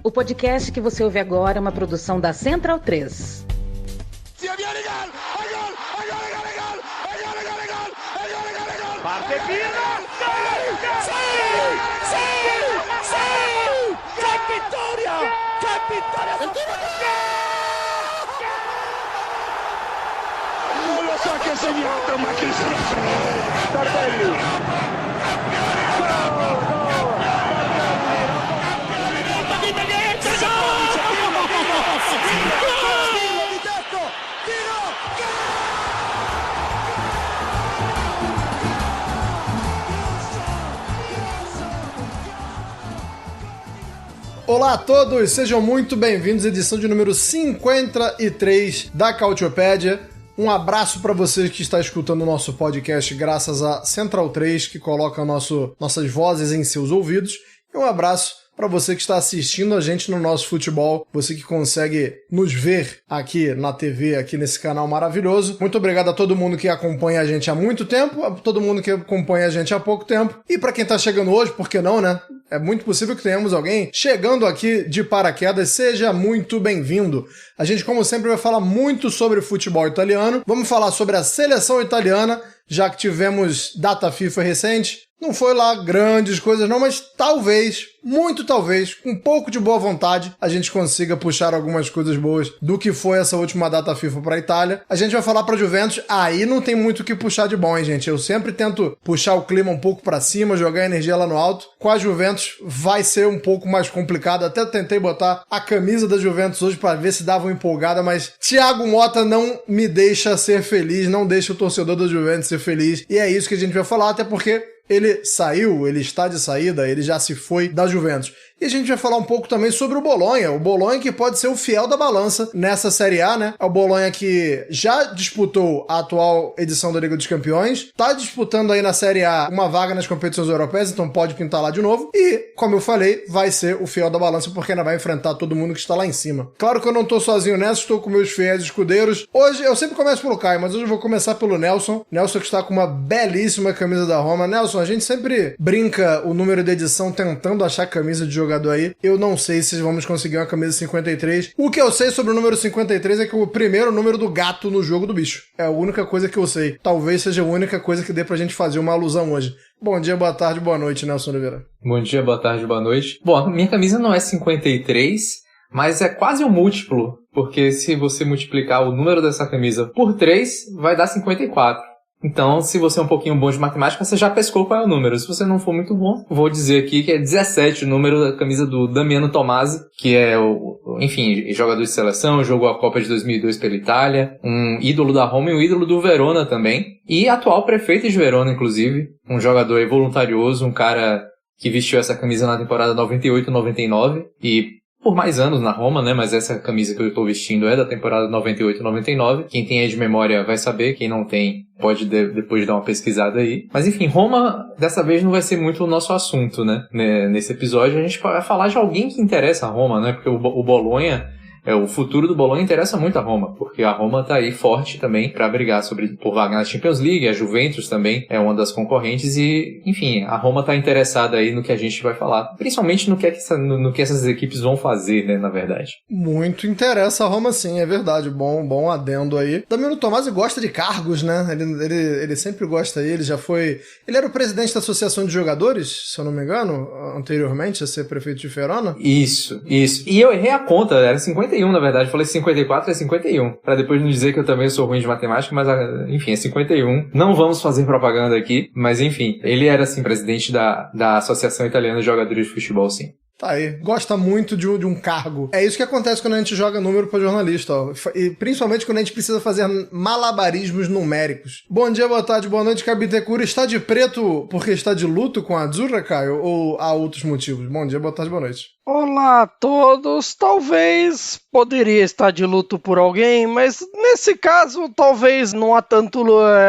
O podcast que você ouve agora é uma produção da Central 3. Parte Pino! Che vittoria! Che vittoria! Non lo so che ha segnato, ma che schifo! Tardelli! Olá a todos, sejam muito bem-vindos à edição de número 53 da Cautiopédia. Um abraço para você que está escutando o nosso podcast graças a Central 3, que coloca nossas vozes em seus ouvidos. E um abraço para você que está assistindo a gente no nosso futebol, você que consegue nos ver aqui na TV, aqui nesse canal maravilhoso. Muito obrigado a todo mundo que acompanha a gente há muito tempo, a todo mundo que acompanha a gente há pouco tempo. E para quem está chegando hoje, por que não, né? É muito possível que tenhamos alguém chegando aqui de paraquedas. Seja muito bem-vindo. A gente, como sempre, vai falar muito sobre futebol italiano. Vamos falar sobre a seleção italiana, já que tivemos data FIFA recente. Não foi lá grandes coisas não, mas talvez, muito talvez, com um pouco de boa vontade, a gente consiga puxar algumas coisas boas do que foi essa última data FIFA para a Itália. A gente vai falar para Juventus, aí não tem muito o que puxar de bom, hein, gente? Eu sempre tento puxar o clima um pouco para cima, jogar a energia lá no alto. Com a Juventus vai ser um pouco mais complicado. Até tentei botar a camisa da Juventus hoje para ver se dava uma empolgada, mas Thiago Motta não me deixa ser feliz, não deixa o torcedor da Juventus ser feliz. E é isso que a gente vai falar, até porque ele saiu, ele está de saída, ele já se foi da Juventus. E a gente vai falar um pouco também sobre o Bolonha que pode ser o fiel da balança nessa Série A, né? É o Bolonha que já disputou a atual edição da Liga dos Campeões, está disputando aí na Série A uma vaga nas competições europeias, então pode pintar lá de novo. E, como eu falei, vai ser o fiel da balança porque ainda vai enfrentar todo mundo que está lá em cima. Claro que eu não estou sozinho nessa, estou com meus fiéis escudeiros. Hoje, eu sempre começo pelo Caio, mas hoje eu vou começar pelo Nelson. Nelson que está com uma belíssima camisa da Roma. Nelson, a gente sempre brinca o número de edição tentando achar camisa de jogador aí. Eu não sei se vamos conseguir uma camisa 53. O que eu sei sobre o número 53 é que o primeiro número do gato no jogo do bicho. É a única coisa que eu sei. Talvez seja a única coisa que dê pra gente fazer uma alusão hoje. Bom dia, boa tarde, boa noite, Nelson Oliveira. Bom dia, boa tarde, boa noite. Bom, minha camisa não é 53, mas é quase um múltiplo, porque se você multiplicar o número dessa camisa por 3, vai dar 54. Então, se você é um pouquinho bom de matemática, você já pescou qual é o número. Se você não for muito bom, vou dizer aqui que é 17 o número da camisa do Damiano Tommasi, que é enfim, jogador de seleção, jogou a Copa de 2002 pela Itália, um ídolo da Roma e um ídolo do Verona também, e atual prefeito de Verona, inclusive, um jogador voluntarioso, um cara que vestiu essa camisa na temporada 98-99 e por mais anos na Roma, né? Mas essa camisa que eu estou vestindo é da temporada 98-99. Quem tem aí de memória vai saber, quem não tem pode depois dar uma pesquisada aí. Mas enfim, Roma dessa vez não vai ser muito o nosso assunto, né? Nesse episódio a gente vai falar de alguém que interessa a Roma, né? Porque o Bolonha, o futuro do Bolonha interessa muito a Roma, porque a Roma tá aí forte também para brigar por vaga na Champions League, a Juventus também é uma das concorrentes e, enfim, a Roma tá interessada aí no que a gente vai falar, principalmente no que essas equipes vão fazer, né, na verdade. Muito interessa a Roma, sim, é verdade, bom adendo aí. Damiano Tommasi gosta de cargos, né, ele sempre gosta aí, ele era o presidente da Associação de Jogadores, se eu não me engano, anteriormente a ser prefeito de Verona. Isso, e eu errei a conta, era 51 na verdade, eu falei 54, é 51, pra depois não dizer que eu também sou ruim de matemática, mas enfim, é 51. Não vamos fazer propaganda aqui, mas enfim, ele era assim, presidente da Associação Italiana de Jogadores de Futebol, sim. Tá aí, gosta muito de um cargo. É isso que acontece quando a gente joga número pra jornalista, ó. E principalmente quando a gente precisa fazer malabarismos numéricos. Bom dia, boa tarde, boa noite, Cabitecura. Está de preto porque está de luto com a Azzurra, Caio? Ou há outros motivos? Bom dia, boa tarde, boa noite. Olá a todos, talvez poderia estar de luto por alguém, mas nesse caso talvez não há tanto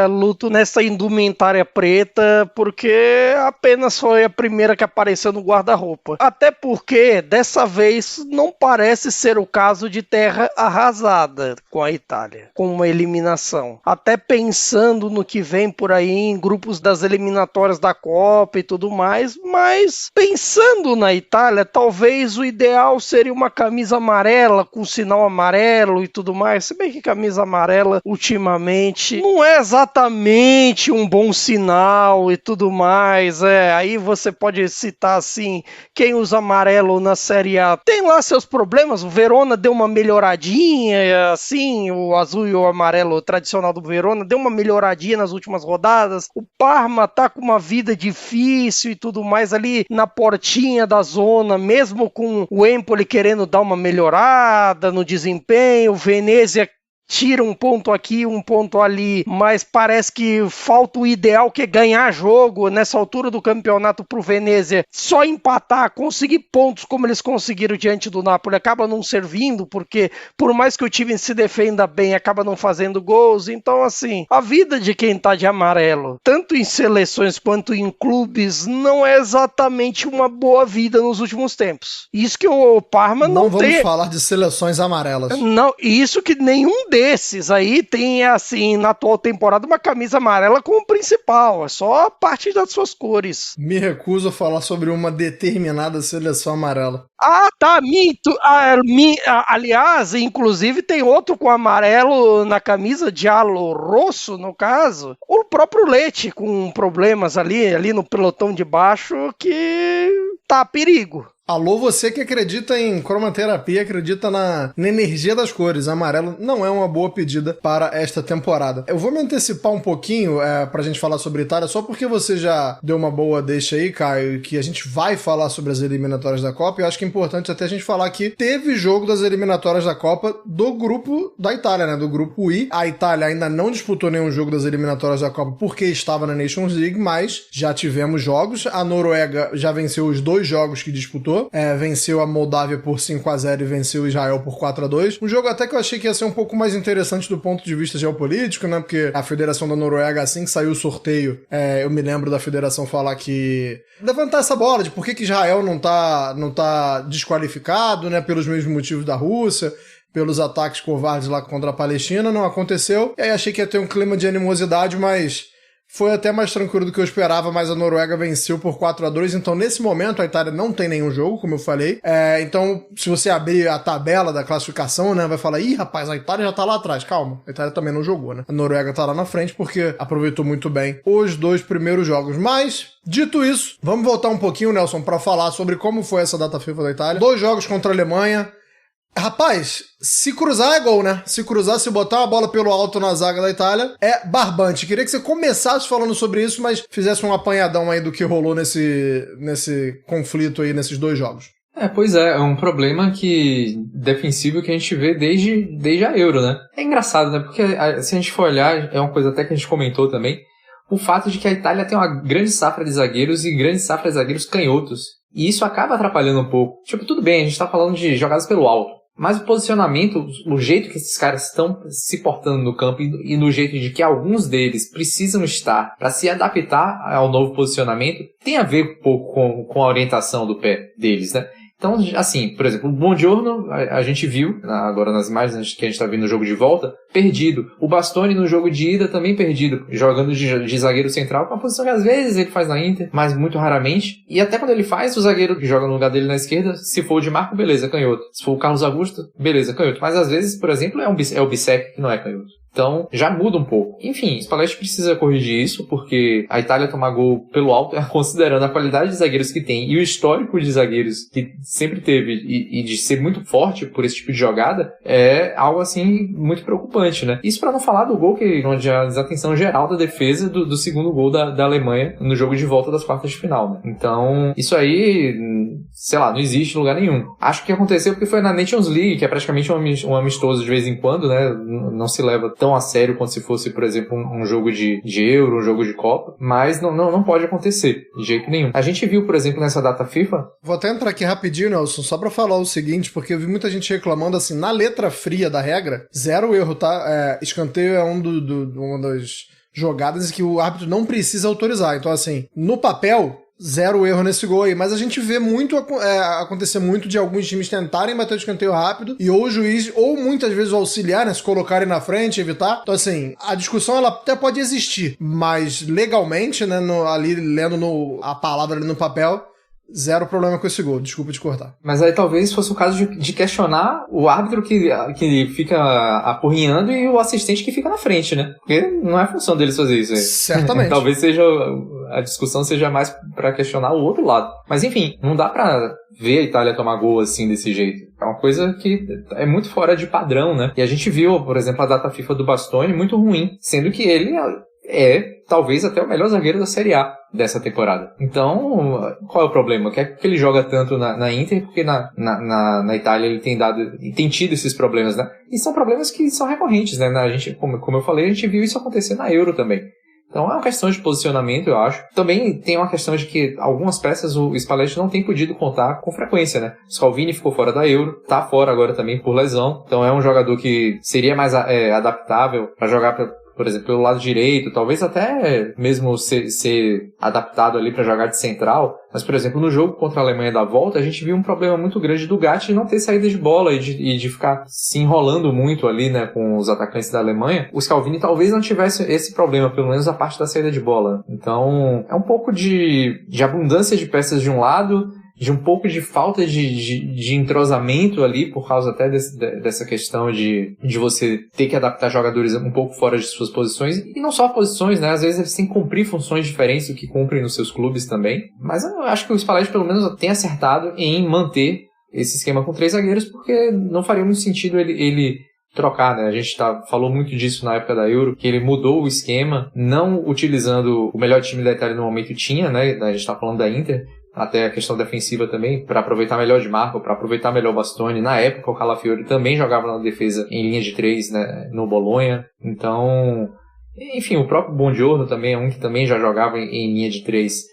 luto nessa indumentária preta, porque apenas foi a primeira que apareceu no guarda-roupa. Até porque dessa vez não parece ser o caso de terra arrasada com a Itália, com uma eliminação. Até pensando no que vem por aí em grupos das eliminatórias da Copa e tudo mais, mas pensando na Itália, talvez talvez o ideal seria uma camisa amarela, com sinal amarelo e tudo mais. Se bem que camisa amarela, ultimamente, não é exatamente um bom sinal e tudo mais. Aí você pode citar, assim, quem usa amarelo na Série A tem lá seus problemas. O Verona deu uma melhoradinha, assim, o azul e o amarelo tradicional do Verona deu uma melhoradinha nas últimas rodadas. O Parma tá com uma vida difícil e tudo mais ali na portinha da zona, mesmo com o Empoli querendo dar uma melhorada no desempenho. O Venezia tira um ponto aqui, um ponto ali, mas parece que falta o ideal, que é ganhar jogo nessa altura do campeonato pro Venezia. Só empatar, conseguir pontos como eles conseguiram diante do Napoli, acaba não servindo, porque por mais que o time se defenda bem, acaba não fazendo gols. Então, assim, a vida de quem tá de amarelo, tanto em seleções quanto em clubes, não é exatamente uma boa vida nos últimos tempos. Isso que o Parma não tem... Não vamos falar de seleções amarelas. Não, isso que nenhum desses aí tem, assim, na atual temporada, uma camisa amarela como principal. É só a parte das suas cores. Me recuso a falar sobre uma determinada seleção amarela. Ah, tá, minto. Aliás, inclusive tem outro com amarelo na camisa, Giallo Rosso, no caso. O próprio Lecce, com problemas ali no pelotão de baixo, que tá a perigo. Alô, você que acredita em cromaterapia, acredita na energia das cores. Amarelo não é uma boa pedida para esta temporada. Eu vou me antecipar um pouquinho pra gente falar sobre Itália, só porque você já deu uma boa deixa aí, Caio, que a gente vai falar sobre as eliminatórias da Copa. E eu acho que é importante até a gente falar que teve jogo das eliminatórias da Copa do grupo da Itália, né? Do grupo I. A Itália ainda não disputou nenhum jogo das eliminatórias da Copa porque estava na Nations League, mas já tivemos jogos. A Noruega já venceu os 2 jogos que disputou. Venceu a Moldávia por 5-0 e venceu o Israel por 4-2. Um jogo até que eu achei que ia ser um pouco mais interessante do ponto de vista geopolítico, né? Porque a Federação da Noruega, assim que saiu o sorteio, eu me lembro da Federação falar que... levantar essa bola de por que Israel não tá desqualificado, né? Pelos mesmos motivos da Rússia, pelos ataques covardes lá contra a Palestina. Não aconteceu. E aí achei que ia ter um clima de animosidade, mas... foi até mais tranquilo do que eu esperava, mas a Noruega venceu por 4-2, então nesse momento a Itália não tem nenhum jogo, como eu falei. Então, se você abrir a tabela da classificação, né, vai falar, ih, rapaz, a Itália já tá lá atrás. Calma, a Itália também não jogou, né? A Noruega tá lá na frente porque aproveitou muito bem os 2 primeiros jogos. Mas, dito isso, vamos voltar um pouquinho, Nelson, pra falar sobre como foi essa data FIFA da Itália. 2 jogos contra a Alemanha. Rapaz, se cruzar é gol, né? Se cruzar, se botar uma bola pelo alto na zaga da Itália, é barbante. Queria que você começasse falando sobre isso, mas fizesse um apanhadão aí do que rolou nesse conflito aí, nesses 2 jogos. Pois é um problema defensivo que a gente vê desde a Euro, né? É engraçado, né? Porque se a gente for olhar, é uma coisa até que a gente comentou também, o fato de que a Itália tem uma grande safra de zagueiros e grande safra de zagueiros canhotos. E isso acaba atrapalhando um pouco. Tipo, tudo bem, a gente tá falando de jogadas pelo alto. Mas o posicionamento, o jeito que esses caras estão se portando no campo e no jeito de que alguns deles precisam estar para se adaptar ao novo posicionamento, tem a ver um pouco com a orientação do pé deles, né? Então, assim, por exemplo, o Buongiorno, a gente viu, agora nas imagens que a gente está vendo no jogo de volta, perdido. O Bastoni no jogo de ida também perdido, jogando de zagueiro central, uma posição que às vezes ele faz na Inter, mas muito raramente. E até quando ele faz, o zagueiro que joga no lugar dele na esquerda, se for o Di Marco, beleza, canhoto. Se for o Carlos Augusto, beleza, canhoto. Mas às vezes, por exemplo, é o Bissek que não é canhoto. Então, já muda um pouco. Enfim, o Spalletti precisa corrigir isso, porque a Itália tomar gol pelo alto, considerando a qualidade de zagueiros que tem e o histórico de zagueiros que sempre teve e de ser muito forte por esse tipo de jogada, é algo, assim, muito preocupante, né? Isso para não falar do gol onde a desatenção geral da defesa do segundo gol da Alemanha no jogo de volta das quartas de final, né? Então, isso aí, sei lá, não existe em lugar nenhum. Acho que aconteceu porque foi na Nations League, que é praticamente um amistoso de vez em quando, né? Não se leva tão a sério quanto se fosse, por exemplo, um jogo de Euro, um jogo de Copa, mas não pode acontecer, de jeito nenhum. A gente viu, por exemplo, nessa data FIFA... Vou até entrar aqui rapidinho, Nelson, só pra falar o seguinte, porque eu vi muita gente reclamando, assim, na letra fria da regra, 0 erro, tá? Escanteio é uma das jogadas que o árbitro não precisa autorizar. Então, assim, no papel... 0 erro nesse gol aí, mas a gente vê muito acontecer muito de alguns times tentarem bater o escanteio rápido e ou o juiz, ou muitas vezes o auxiliar, né, se colocarem na frente, evitar. Então, assim, a discussão ela até pode existir, mas legalmente, né, ali lendo a palavra ali no papel, zero problema com esse gol, desculpa te cortar. Mas aí talvez fosse o caso de questionar o árbitro que fica apurrinhando e o assistente que fica na frente, né? Porque não é função deles fazer isso aí. Certamente. Talvez a discussão seja mais pra questionar o outro lado. Mas enfim, não dá pra ver a Itália tomar gol assim desse jeito. É uma coisa que é muito fora de padrão, né? E a gente viu, por exemplo, a data FIFA do Bastoni muito ruim, sendo que ele é talvez até o melhor zagueiro da Série A dessa temporada. Então, qual é o problema? Que ele joga tanto na Inter, porque na Itália ele tem tido esses problemas, né? E são problemas que são recorrentes, né? A gente, como eu falei, a gente viu isso acontecer na Euro também. Então é uma questão de posicionamento, eu acho. Também tem uma questão de que algumas peças o Spalletti não tem podido contar com frequência, né? O Scalvini ficou fora da Euro, tá fora agora também por lesão. Então é um jogador que seria mais adaptável para jogar, por exemplo, pelo lado direito, talvez até mesmo ser adaptado ali para jogar de central. Mas, por exemplo, no jogo contra a Alemanha da volta, a gente viu um problema muito grande do Gatti de não ter saída de bola e de ficar se enrolando muito ali, né, com os atacantes da Alemanha. O Scalvini talvez não tivesse esse problema, pelo menos a parte da saída de bola. Então, é um pouco de abundância de peças de um lado, de um pouco de falta de entrosamento ali, por causa até dessa questão de você ter que adaptar jogadores um pouco fora de suas posições, e não só posições, né, às vezes eles têm que cumprir funções diferentes do que cumprem nos seus clubes também, mas eu acho que o Spalletti pelo menos tem acertado em manter esse esquema com 3 zagueiros, porque não faria muito sentido ele trocar, né? A gente falou muito disso na época da Euro, que ele mudou o esquema, não utilizando o melhor time da Itália no momento tinha, né? A gente tá falando da Inter, até a questão defensiva também, para aproveitar melhor de Marco, para aproveitar melhor o Bastoni. Na época o Calafiori também jogava na defesa em linha de 3, né, no Bolonha. Então, enfim, o próprio Buongiorno também é um que também já jogava em linha de 3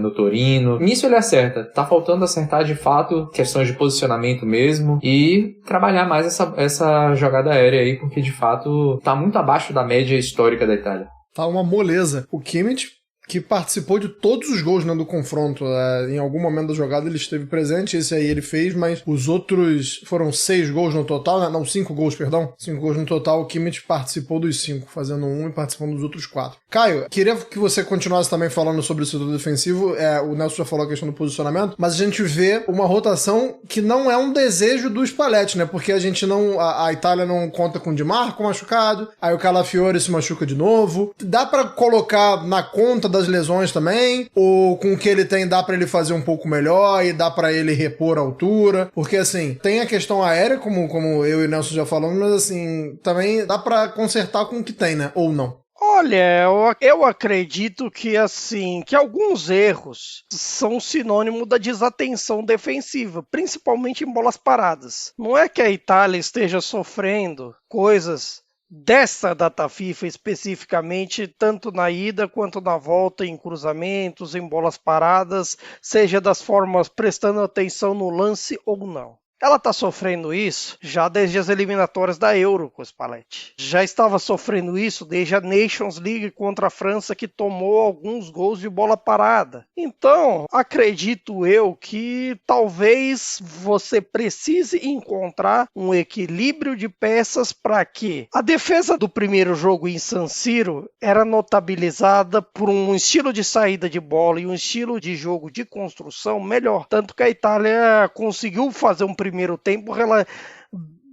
no Torino. Nisso ele acerta. Tá faltando acertar de fato questões de posicionamento mesmo e trabalhar mais essa jogada aérea aí, porque de fato tá muito abaixo da média histórica da Itália. Tá uma moleza. O Kimmich, que participou de todos os gols, né, do confronto. Em algum momento da jogada ele esteve presente, esse aí ele fez, mas os outros foram 6 gols no total, né? Não, 5 gols, perdão. 5 gols no total, o Kimmich participou dos 5, fazendo 1 e participando dos outros 4. Caio, queria que você continuasse também falando sobre o setor defensivo. O Nelson já falou a questão do posicionamento, mas a gente vê uma rotação que não é um desejo do Spalletti, né? Porque a gente não... A Itália não conta com o Di Marco machucado, aí o Calafiori se machuca de novo. Dá pra colocar na conta das lesões também, ou com o que ele tem dá pra ele fazer um pouco melhor e dá pra ele repor a altura, porque assim, tem a questão aérea, como eu e o Nelson já falamos, mas assim, também dá pra consertar com o que tem, né? Ou não? Olha, eu acredito que assim, que alguns erros são sinônimo da desatenção defensiva, principalmente em bolas paradas. Não é que a Itália esteja sofrendo coisas dessa data FIFA especificamente, tanto na ida quanto na volta, em cruzamentos, em bolas paradas, seja das formas prestando atenção no lance ou não. Ela está sofrendo isso já desde as eliminatórias da Euro com o Spalletti. Já estava sofrendo isso desde a Nations League contra a França, que tomou alguns gols de bola parada. Então, acredito eu que talvez você precise encontrar um equilíbrio de peças para que a defesa do primeiro jogo em San Siro era notabilizada por um estilo de saída de bola e um estilo de jogo de construção melhor. Tanto que a Itália conseguiu fazer um primeiro tempo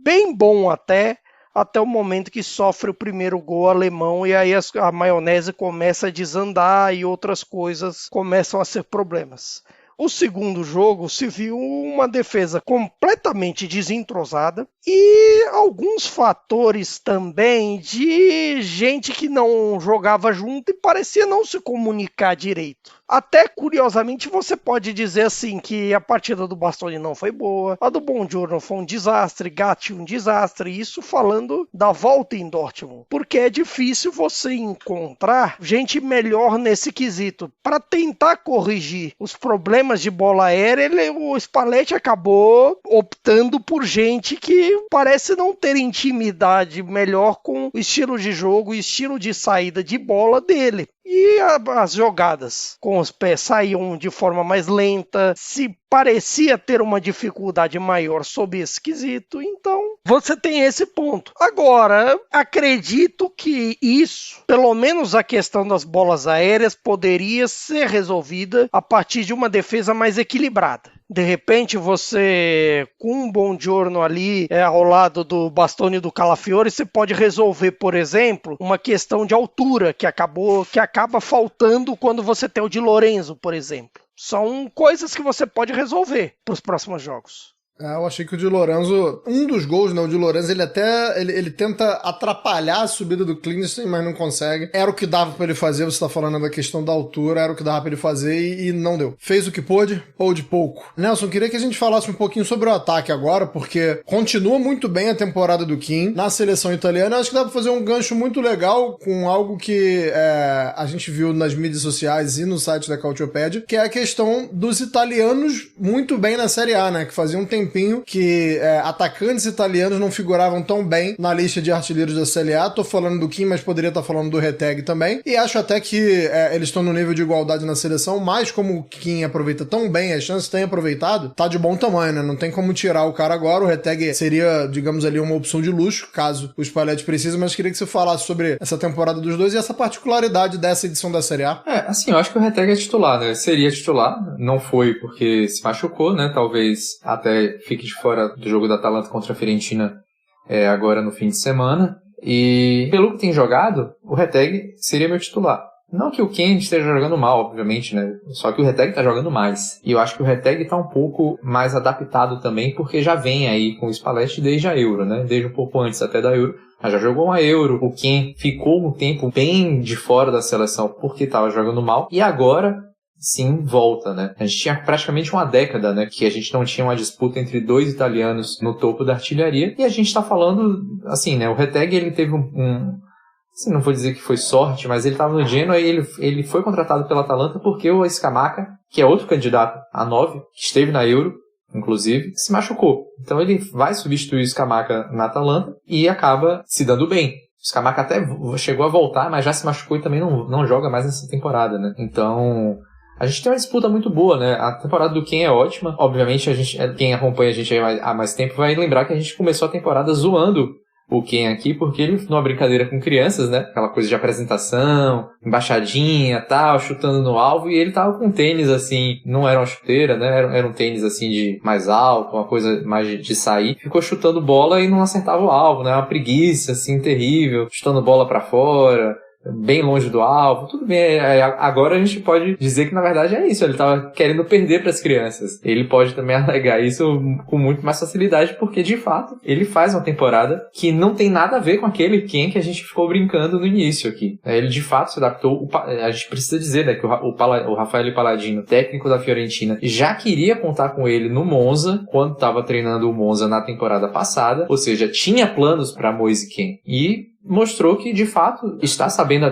bem bom até o momento que sofre o primeiro gol alemão, e aí a maionese começa a desandar e outras coisas começam a ser problemas. O segundo jogo se viu uma defesa completamente desentrosada e alguns fatores também de gente que não jogava junto e parecia não se comunicar direito. Até curiosamente você pode dizer assim que a partida do Bastoni não foi boa, a do Buongiorno foi um desastre, Gatti um desastre, isso falando da volta em Dortmund, porque é difícil você encontrar gente melhor nesse quesito. Para tentar corrigir os problemas de bola aérea, o Spalletti acabou optando por gente que parece não ter intimidade melhor com o estilo de jogo e estilo de saída de bola dele. e as jogadas com os pés saíam de forma mais lenta, se parecia ter uma dificuldade maior sob esse quesito, então você tem esse ponto. Agora, acredito que isso, pelo menos a questão das bolas aéreas, poderia ser resolvida a partir de uma defesa mais equilibrada. De repente você, com um Buongiorno ali ao lado do Bastoni e do Calafiori, você pode resolver, por exemplo, uma questão de altura que acaba faltando quando você tem o Di Lorenzo, por exemplo. São coisas que você pode resolver para os próximos jogos. Eu achei que o Di Lorenzo, um dos gols, né, o Di Lorenzo, ele tenta atrapalhar a subida do Clinton, mas não consegue. Era o que dava pra ele fazer, você tá falando da questão da altura, era o que dava pra ele fazer e não deu. Fez o que pôde pouco. Nelson, queria que a gente falasse um pouquinho sobre o ataque agora, porque continua muito bem a temporada do Kim na seleção italiana. Eu acho que dá pra fazer um gancho muito legal com algo que a gente viu nas mídias sociais e no site da Calciopédia, que é a questão dos italianos muito bem na Série A, né, que faziam um tempinho que atacantes italianos não figuravam tão bem na lista de artilheiros da Série A. Tô falando do Kim, mas poderia estar falando do Retegui também. E acho até que eles estão no nível de igualdade na seleção, mas como o Kim aproveita tão bem, as chances têm aproveitado, tá de bom tamanho, né? Não tem como tirar o cara agora. O Retegui seria, digamos ali, uma opção de luxo, caso o Spalletti precise, mas queria que você falasse sobre essa temporada dos dois e essa particularidade dessa edição da Série A. Assim, eu acho que o Retegui é titular, né? Seria titular, não foi porque se machucou, né? Talvez até fique de fora do jogo da Atalanta contra a Fiorentina agora no fim de semana. E pelo que tem jogado, o Retegui seria meu titular. Não que o Ken esteja jogando mal, obviamente, né? Só que o Retegui tá jogando mais. E eu acho que o Retegui tá um pouco mais adaptado também, porque já vem aí com o Spalletti desde a Euro, né? Desde um pouco antes até da Euro. Mas já jogou uma Euro. O Ken ficou um tempo bem de fora da seleção porque tava jogando mal. E agora sim volta, né? A gente tinha praticamente uma década, né, que a gente não tinha uma disputa entre dois italianos no topo da artilharia, e a gente tá falando, assim, né, o Retegui, ele teve assim, não vou dizer que foi sorte, mas ele tava no Genoa e ele foi contratado pela Atalanta porque o Scamacca, que é outro candidato a 9, que esteve na Euro, inclusive, se machucou. Então ele vai substituir o Scamacca na Atalanta e acaba se dando bem. O Scamacca até chegou a voltar, mas já se machucou e também não joga mais nessa temporada, né? Então a gente tem uma disputa muito boa, né? A temporada do Ken é ótima. Obviamente, quem acompanha a gente há mais tempo vai lembrar que a gente começou a temporada zoando o Ken aqui, porque ele, numa brincadeira com crianças, né? Aquela coisa de apresentação, embaixadinha, tal, chutando no alvo, e ele tava com um tênis, assim, não era uma chuteira, né? Era um tênis, assim, de mais alto, uma coisa mais de sair. Ficou chutando bola e não acertava o alvo, né? Uma preguiça, assim, terrível, chutando bola pra fora, bem longe do alvo, tudo bem. Agora a gente pode dizer que na verdade é isso, ele estava querendo perder para as crianças. Ele pode também alegar isso com muito mais facilidade, porque de fato ele faz uma temporada que não tem nada a ver com aquele Ken que a gente ficou brincando no início aqui. Ele de fato se adaptou. A gente precisa dizer, né, que o Raffaele Palladino, técnico da Fiorentina, já queria contar com ele no Monza quando estava treinando o Monza na temporada passada, ou seja, tinha planos para Moise Kean e mostrou que, de fato, está sabendo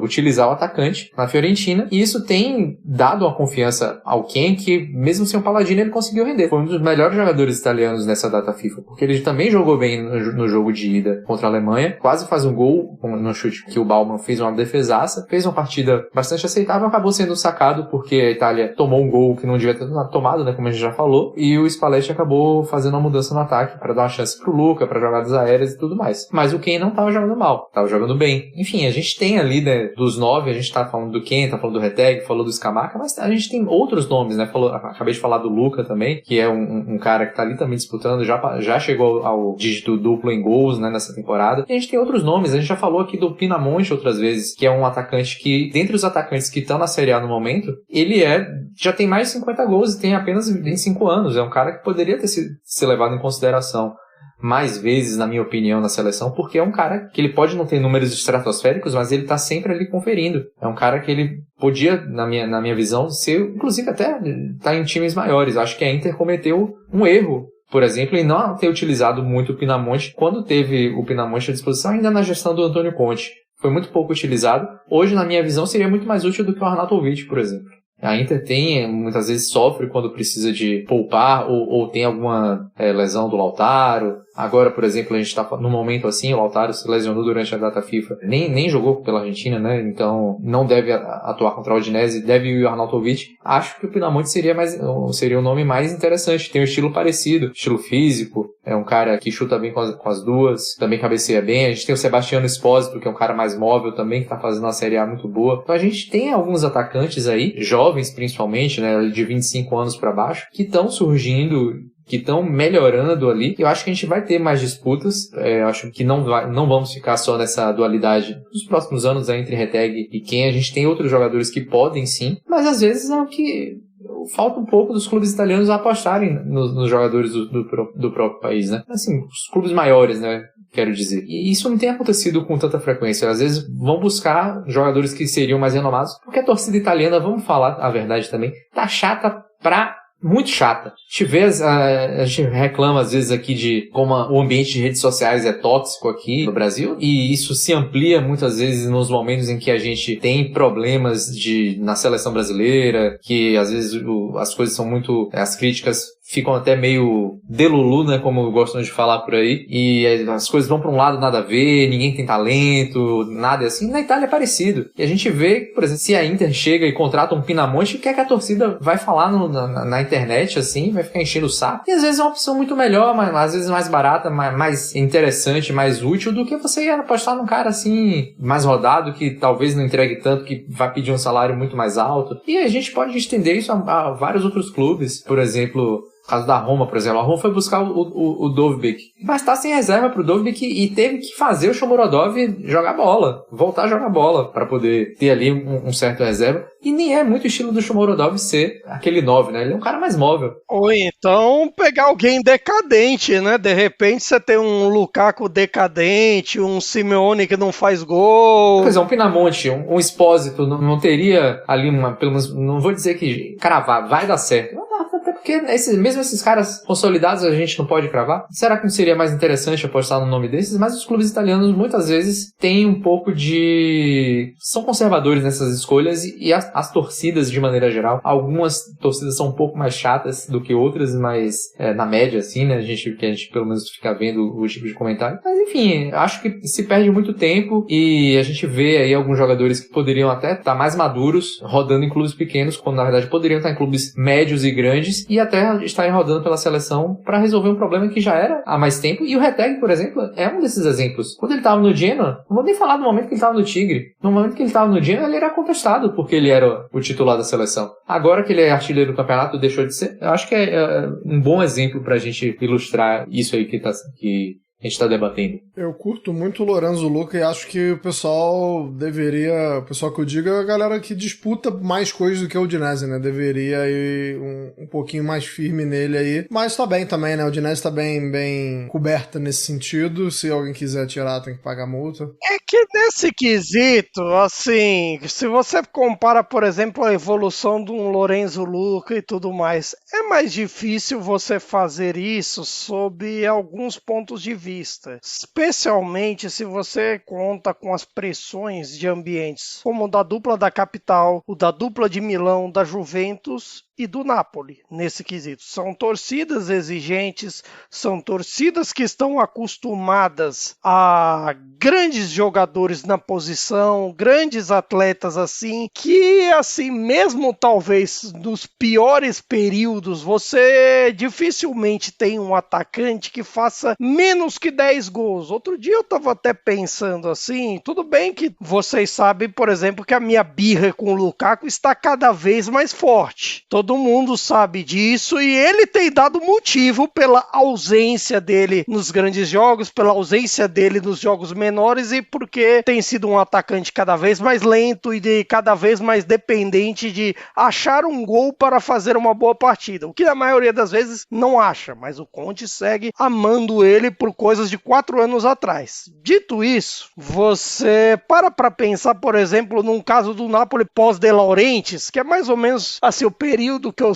utilizar o atacante na Fiorentina, e isso tem dado uma confiança ao Ken que, mesmo sem o Palladino, ele conseguiu render. Foi um dos melhores jogadores italianos nessa data FIFA, porque ele também jogou bem no jogo de ida contra a Alemanha, quase faz um gol no chute que o Baumann fez uma defesaça, fez uma partida bastante aceitável, acabou sendo sacado porque a Itália tomou um gol que não devia ter tomado, né, como a gente já falou, e o Spalletti acabou fazendo uma mudança no ataque para dar uma chance pro Luca, para jogadas aéreas e tudo mais. Mas o Ken não estava jogando mal, estava jogando bem. Enfim, a gente tem ali, né, dos 9, a gente tá falando do Ken, tá falando do Retegui, falou do Scamacca, mas a gente tem outros nomes, né? Acabei de falar do Luca também, que é um cara que tá ali também disputando, já chegou ao dígito duplo em gols, né, nessa temporada. E a gente tem outros nomes, a gente já falou aqui do Pinamonti outras vezes, que é um atacante que, dentre os atacantes que estão na Série A no momento, ele já tem mais de 50 gols e tem apenas 25 anos. É um cara que poderia ter sido levado em consideração mais vezes, na minha opinião, na seleção, porque é um cara que ele pode não ter números estratosféricos, mas ele tá sempre ali conferindo. É um cara que ele podia, na minha visão, ser, inclusive até tá em times maiores. Acho que a Inter cometeu um erro, por exemplo, em não ter utilizado muito o Pinamonti quando teve o Pinamonti à disposição, ainda na gestão do Antônio Conte. Foi muito pouco utilizado. Hoje, na minha visão, seria muito mais útil do que o Arnautovic, por exemplo. A Inter muitas vezes sofre quando precisa de poupar ou tem alguma lesão do Lautaro, Agora, por exemplo, a gente tá num momento assim, o Lautaro se lesionou durante a data FIFA, nem jogou pela Argentina, né? Então não deve atuar contra a Udinese, deve ir o Arnautovic. Acho que o Pinamonti seria um nome mais interessante, tem um estilo parecido, estilo físico, é um cara que chuta bem com as duas, também cabeceia bem. A gente tem o Sebastiano Espósito, que é um cara mais móvel também, que tá fazendo uma Série A muito boa. Então a gente tem alguns atacantes aí, jovens principalmente, né, de 25 anos pra baixo, que estão surgindo, que estão melhorando ali. Eu acho que a gente vai ter mais disputas. Eu acho que não vamos ficar só nessa dualidade nos próximos anos entre Reteg e quem. A gente tem outros jogadores que podem sim, mas às vezes é o que falta um pouco dos clubes italianos apostarem nos jogadores do próprio país, né? Assim, os clubes maiores, né? Quero dizer. E isso não tem acontecido com tanta frequência. Às vezes vão buscar jogadores que seriam mais renomados, porque a torcida italiana, vamos falar a verdade também, tá chata muito chata. A gente reclama às vezes aqui de como o ambiente de redes sociais é tóxico aqui no Brasil, e isso se amplia muitas vezes nos momentos em que a gente tem problemas na seleção brasileira, que às vezes as coisas são muito, as críticas ficam até meio delulu, né, como gostam de falar por aí, e as coisas vão para um lado nada a ver, ninguém tem talento, nada assim. Na Itália é parecido. E a gente vê, por exemplo, se a Inter chega e contrata um Pinamonti, o que é que a torcida vai falar na internet, assim, vai ficar enchendo o saco. E às vezes é uma opção muito melhor, mas às vezes mais barata, mais interessante, mais útil do que você ir apostar num cara assim, mais rodado, que talvez não entregue tanto, que vai pedir um salário muito mais alto. E a gente pode estender isso a vários outros clubes. Por exemplo, o caso da Roma, por exemplo. A Roma foi buscar o Dovbyk, mas tá sem reserva pro Dovbyk e teve que fazer o Shomurodov jogar bola, voltar a jogar bola para poder ter ali um certo reserva. E nem é muito estilo do Shomurodov ser aquele 9, né? Ele é um cara mais móvel. Ou então pegar alguém decadente, né? De repente você tem um Lukaku decadente, um Simeone que não faz gol. Pois é, um Pinamonti, um Espósito, não teria ali pelo menos, não vou dizer que cravar, vai dar certo. Até porque mesmo esses caras consolidados a gente não pode cravar. Será que não seria mais interessante apostar no nome desses? Mas os clubes italianos muitas vezes têm um pouco são conservadores nessas escolhas e as torcidas de maneira geral. Algumas torcidas são um pouco mais chatas do que outras, mas na média assim, né? Que a gente pelo menos fica vendo o tipo de comentário. Mas enfim, acho que se perde muito tempo e a gente vê aí alguns jogadores que poderiam até estar mais maduros rodando em clubes pequenos, quando na verdade poderiam estar em clubes médios e grandes, e até estarem rodando pela seleção para resolver um problema que já era há mais tempo. E o Reteg, por exemplo, é um desses exemplos. Quando ele estava no Genoa, não vou nem falar do momento que ele estava no Tigre. No momento que ele estava no Genoa, ele era contestado porque ele era o titular da seleção. Agora que ele é artilheiro do campeonato, deixou de ser. Eu acho que é um bom exemplo pra gente ilustrar isso aí que a gente está debatendo. Eu curto muito o Lorenzo Luca e acho que o pessoal que eu digo é a galera que disputa mais coisas do que o Udinese, né? Deveria ir um pouquinho mais firme nele aí. Mas tá bem também, né? O Udinese tá bem coberta nesse sentido. Se alguém quiser tirar, tem que pagar multa. É que nesse quesito, assim, se você compara, por exemplo, a evolução de um Lorenzo Luca e tudo mais, é mais difícil você fazer isso sob alguns pontos de vista, especialmente se você conta com as pressões de ambientes como o da dupla da capital, o da dupla de Milão, da Juventus e do Napoli, nesse quesito. São torcidas exigentes, são torcidas que estão acostumadas a grandes jogadores na posição, grandes atletas assim, que assim, mesmo talvez nos piores períodos, você dificilmente tem um atacante que faça menos que 10 gols. Outro dia eu tava até pensando assim, tudo bem que vocês sabem, por exemplo, que a minha birra com o Lukaku está cada vez mais forte. Todo mundo sabe disso e ele tem dado motivo pela ausência dele nos grandes jogos, pela ausência dele nos jogos menores e porque tem sido um atacante cada vez mais lento e cada vez mais dependente de achar um gol para fazer uma boa partida, o que na maioria das vezes não acha, mas o Conte segue amando ele por coisas de 4 anos atrás. Dito isso, você para pensar, por exemplo, num caso do Napoli pós-De Laurentiis, que é mais ou menos assim, o período que eu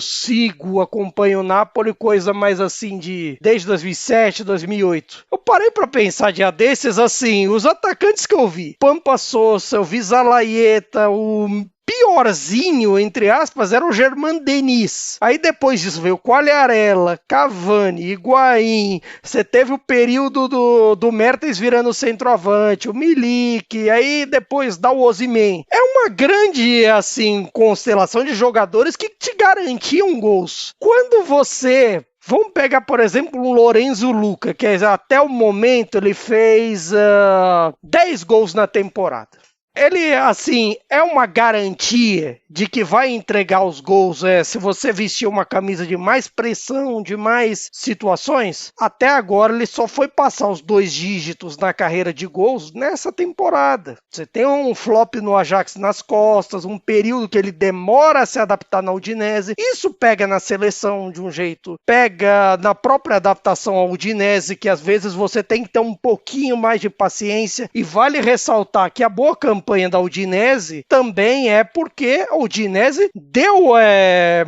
acompanho o Napoli, coisa mais assim desde 2007, 2008. Eu parei pra pensar dia desses, assim, os atacantes que eu vi, Pampa Sosa, eu vi Zalaeta, o piorzinho, entre aspas, era o Germain Denis. Aí depois disso veio o Quagliarella, Cavani, Higuaín, você teve o período do Mertens virando centroavante, o Milik, aí depois dá o Osimhen. É uma grande, assim, constelação de jogadores que te garantiam gols. Quando você... Vamos pegar, por exemplo, o Lorenzo Luca, que até o momento ele fez 10 gols na temporada. Ele, assim, é uma garantia de que vai entregar os gols se você vestir uma camisa de mais pressão, de mais situações. Até agora ele só foi passar os 2 dígitos na carreira de gols nessa temporada. Você tem um flop no Ajax nas costas, um período que ele demora a se adaptar na Udinese. Isso pega na seleção de um jeito, pega na própria adaptação ao Udinese, que às vezes você tem que ter um pouquinho mais de paciência. E vale ressaltar que a boa campanha da Udinese também é porque a Udinese deu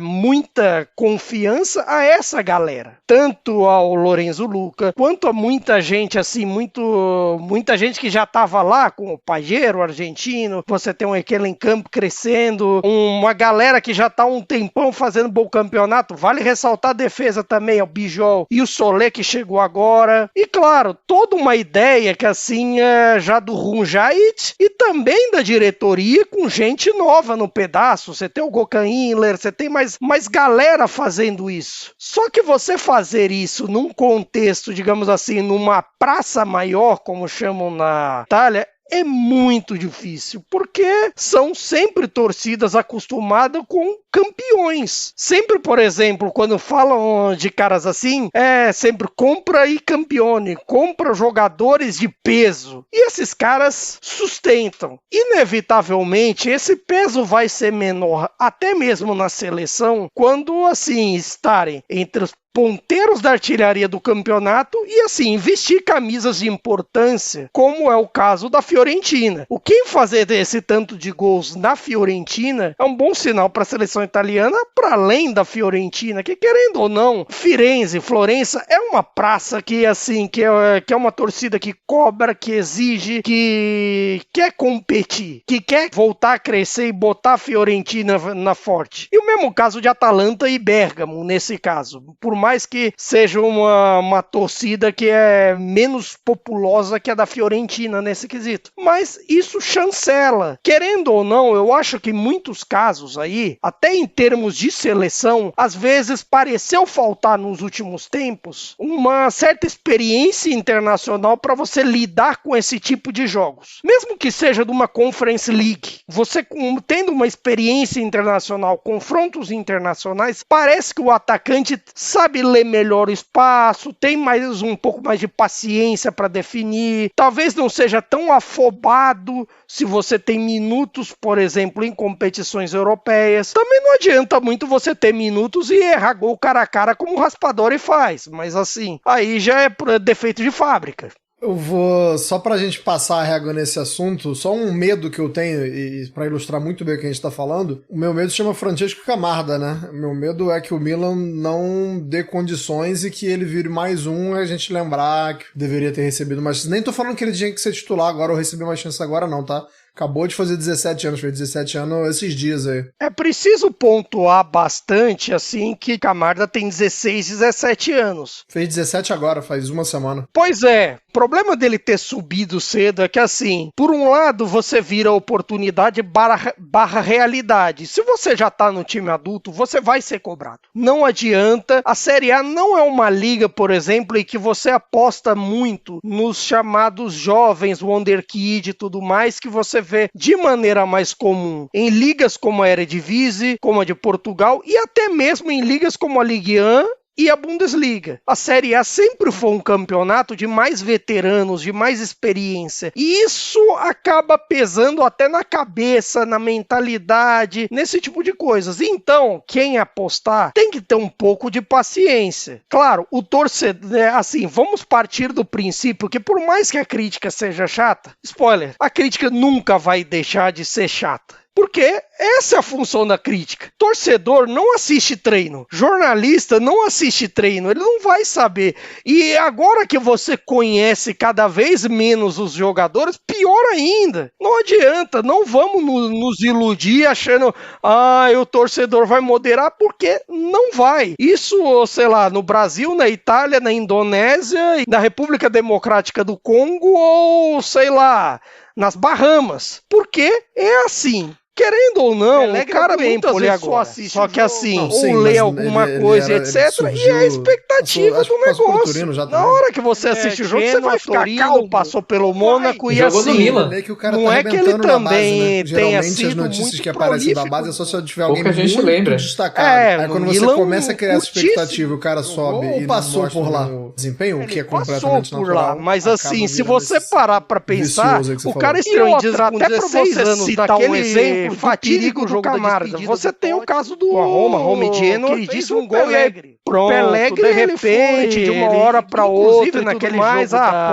muita confiança a essa galera, tanto ao Lorenzo Luca, quanto a muita gente, assim, muita gente que já estava lá, com o Pajero, argentino, você tem um Ekelenkamp crescendo, uma galera que já está há um tempão fazendo bom campeonato, vale ressaltar a defesa também, o Bijol e o Solé que chegou agora, e claro, toda uma ideia que assim já do Runjait e também da diretoria com gente nova no pedaço. Você tem o Gökhan Inler, você tem mais galera fazendo isso. Só que você fazer isso num contexto, digamos assim, numa praça maior, como chamam na Itália, é muito difícil, porque são sempre torcidas acostumadas com campeões. Sempre, por exemplo, quando falam de caras assim, sempre compra e campione, compra jogadores de peso. E esses caras sustentam. Inevitavelmente, esse peso vai ser menor, até mesmo na seleção, quando, assim, estarem entre os ponteiros da artilharia do campeonato e, assim, vestir camisas de importância, como é o caso da Fiorentina. O quem fazer esse tanto de gols na Fiorentina é um bom sinal para a seleção italiana, para além da Fiorentina, que, querendo ou não, Firenze, Florença é uma praça que, assim, que é uma torcida que cobra, que exige, que quer competir, que quer voltar a crescer e botar a Fiorentina na forte. E o mesmo caso de Atalanta e Bérgamo, nesse caso. Por mais que seja uma torcida que é menos populosa que a da Fiorentina nesse quesito. Mas isso chancela. Querendo ou não, eu acho que em muitos casos aí, até em termos de seleção, às vezes pareceu faltar nos últimos tempos uma certa experiência internacional para você lidar com esse tipo de jogos. Mesmo que seja de uma Conference League, você tendo uma experiência internacional, confrontos internacionais, parece que o atacante sabe ler melhor o espaço, tem um pouco mais de paciência para definir, talvez não seja tão afobado se você tem minutos, por exemplo, em competições europeias. Também não adianta muito você ter minutos e errar gol cara a cara como o Raspadori faz, mas assim, aí já é defeito de fábrica. Eu vou, só pra gente passar a régua nesse assunto, só um medo que eu tenho, e pra ilustrar muito bem o que a gente tá falando, o meu medo se chama Francesco Camarda, né? O meu medo é que o Milan não dê condições e que ele vire mais um e a gente lembrar que deveria ter recebido mais. Nem tô falando que ele tinha que ser titular agora ou receber mais chance agora não, tá? Acabou de fazer 17 anos, fez 17 anos esses dias aí. É preciso pontuar bastante, assim, que Camarda tem 16, 17 anos. Fez 17 agora, faz uma semana. Pois é, o problema dele ter subido cedo é que, assim, por um lado você vira oportunidade barra realidade. Se você já tá no time adulto, você vai ser cobrado. Não adianta. A Série A não é uma liga, por exemplo, em que você aposta muito nos chamados jovens, Wonderkid e tudo mais, que você vê de maneira mais comum em ligas como a Eredivisie, como a de Portugal e até mesmo em ligas como a Ligue 1 e a Bundesliga. A Série A sempre foi um campeonato de mais veteranos, de mais experiência. E isso acaba pesando até na cabeça, na mentalidade, nesse tipo de coisas. Então, quem apostar tem que ter um pouco de paciência. Claro, o torcedor, assim, vamos partir do princípio que por mais que a crítica seja chata, spoiler, a crítica nunca vai deixar de ser chata. Porque essa é a função da crítica. Torcedor não assiste treino. Jornalista não assiste treino. Ele não vai saber. E agora que você conhece cada vez menos os jogadores, pior ainda. Não adianta. Não vamos nos iludir achando o torcedor vai moderar, porque não vai. Isso, sei lá, no Brasil, na Itália, na Indonésia, na República Democrática do Congo ou, sei lá, nas Bahamas. Porque é assim. Querendo ou não, o cara muitas vezes só assiste, só que assim, ou lê alguma coisa, etc. E é a expectativa do negócio. Na hora que você assiste o jogo, você vai ficar calmo, passou pelo Mônaco e assim. Não é que ele também tenha sido muito notícias que aparecem da base é só se tiver alguém muito destacado. Aí quando você começa a criar essa expectativa, o cara sobe e passou por lá o desempenho, o que é completamente natural. Mas assim, se você parar pra pensar, o cara estreou em 16 anos daquele exemplo fatídico jogo Camargo. Você tem o caso do Roma e Genoa, que ele disse um gol e pronto, Pelegrini, de repente, de uma hora para outra, naquele mais,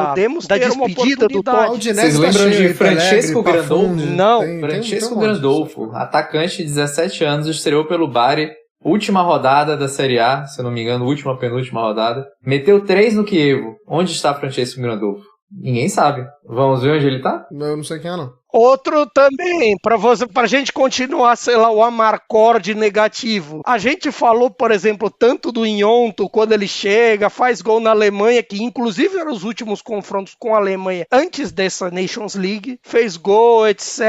podemos ter uma despedida do Totti. Vocês lembram de Francesco Grandolfo? Não. Francesco Grandolfo, atacante de 17 anos, estreou pelo Bari, última rodada da Série A, se eu não me engano, última, penúltima rodada. Meteu 3 no Chievo. Onde está Francesco Grandolfo? Ninguém sabe. Vamos ver onde ele tá? Eu não sei quem é, não. Outro também, pra gente continuar, sei lá, o amarcorde negativo. A gente falou, por exemplo, tanto do Nhonto, quando ele chega, faz gol na Alemanha, que inclusive eram os últimos confrontos com a Alemanha antes dessa Nations League, fez gol, etc,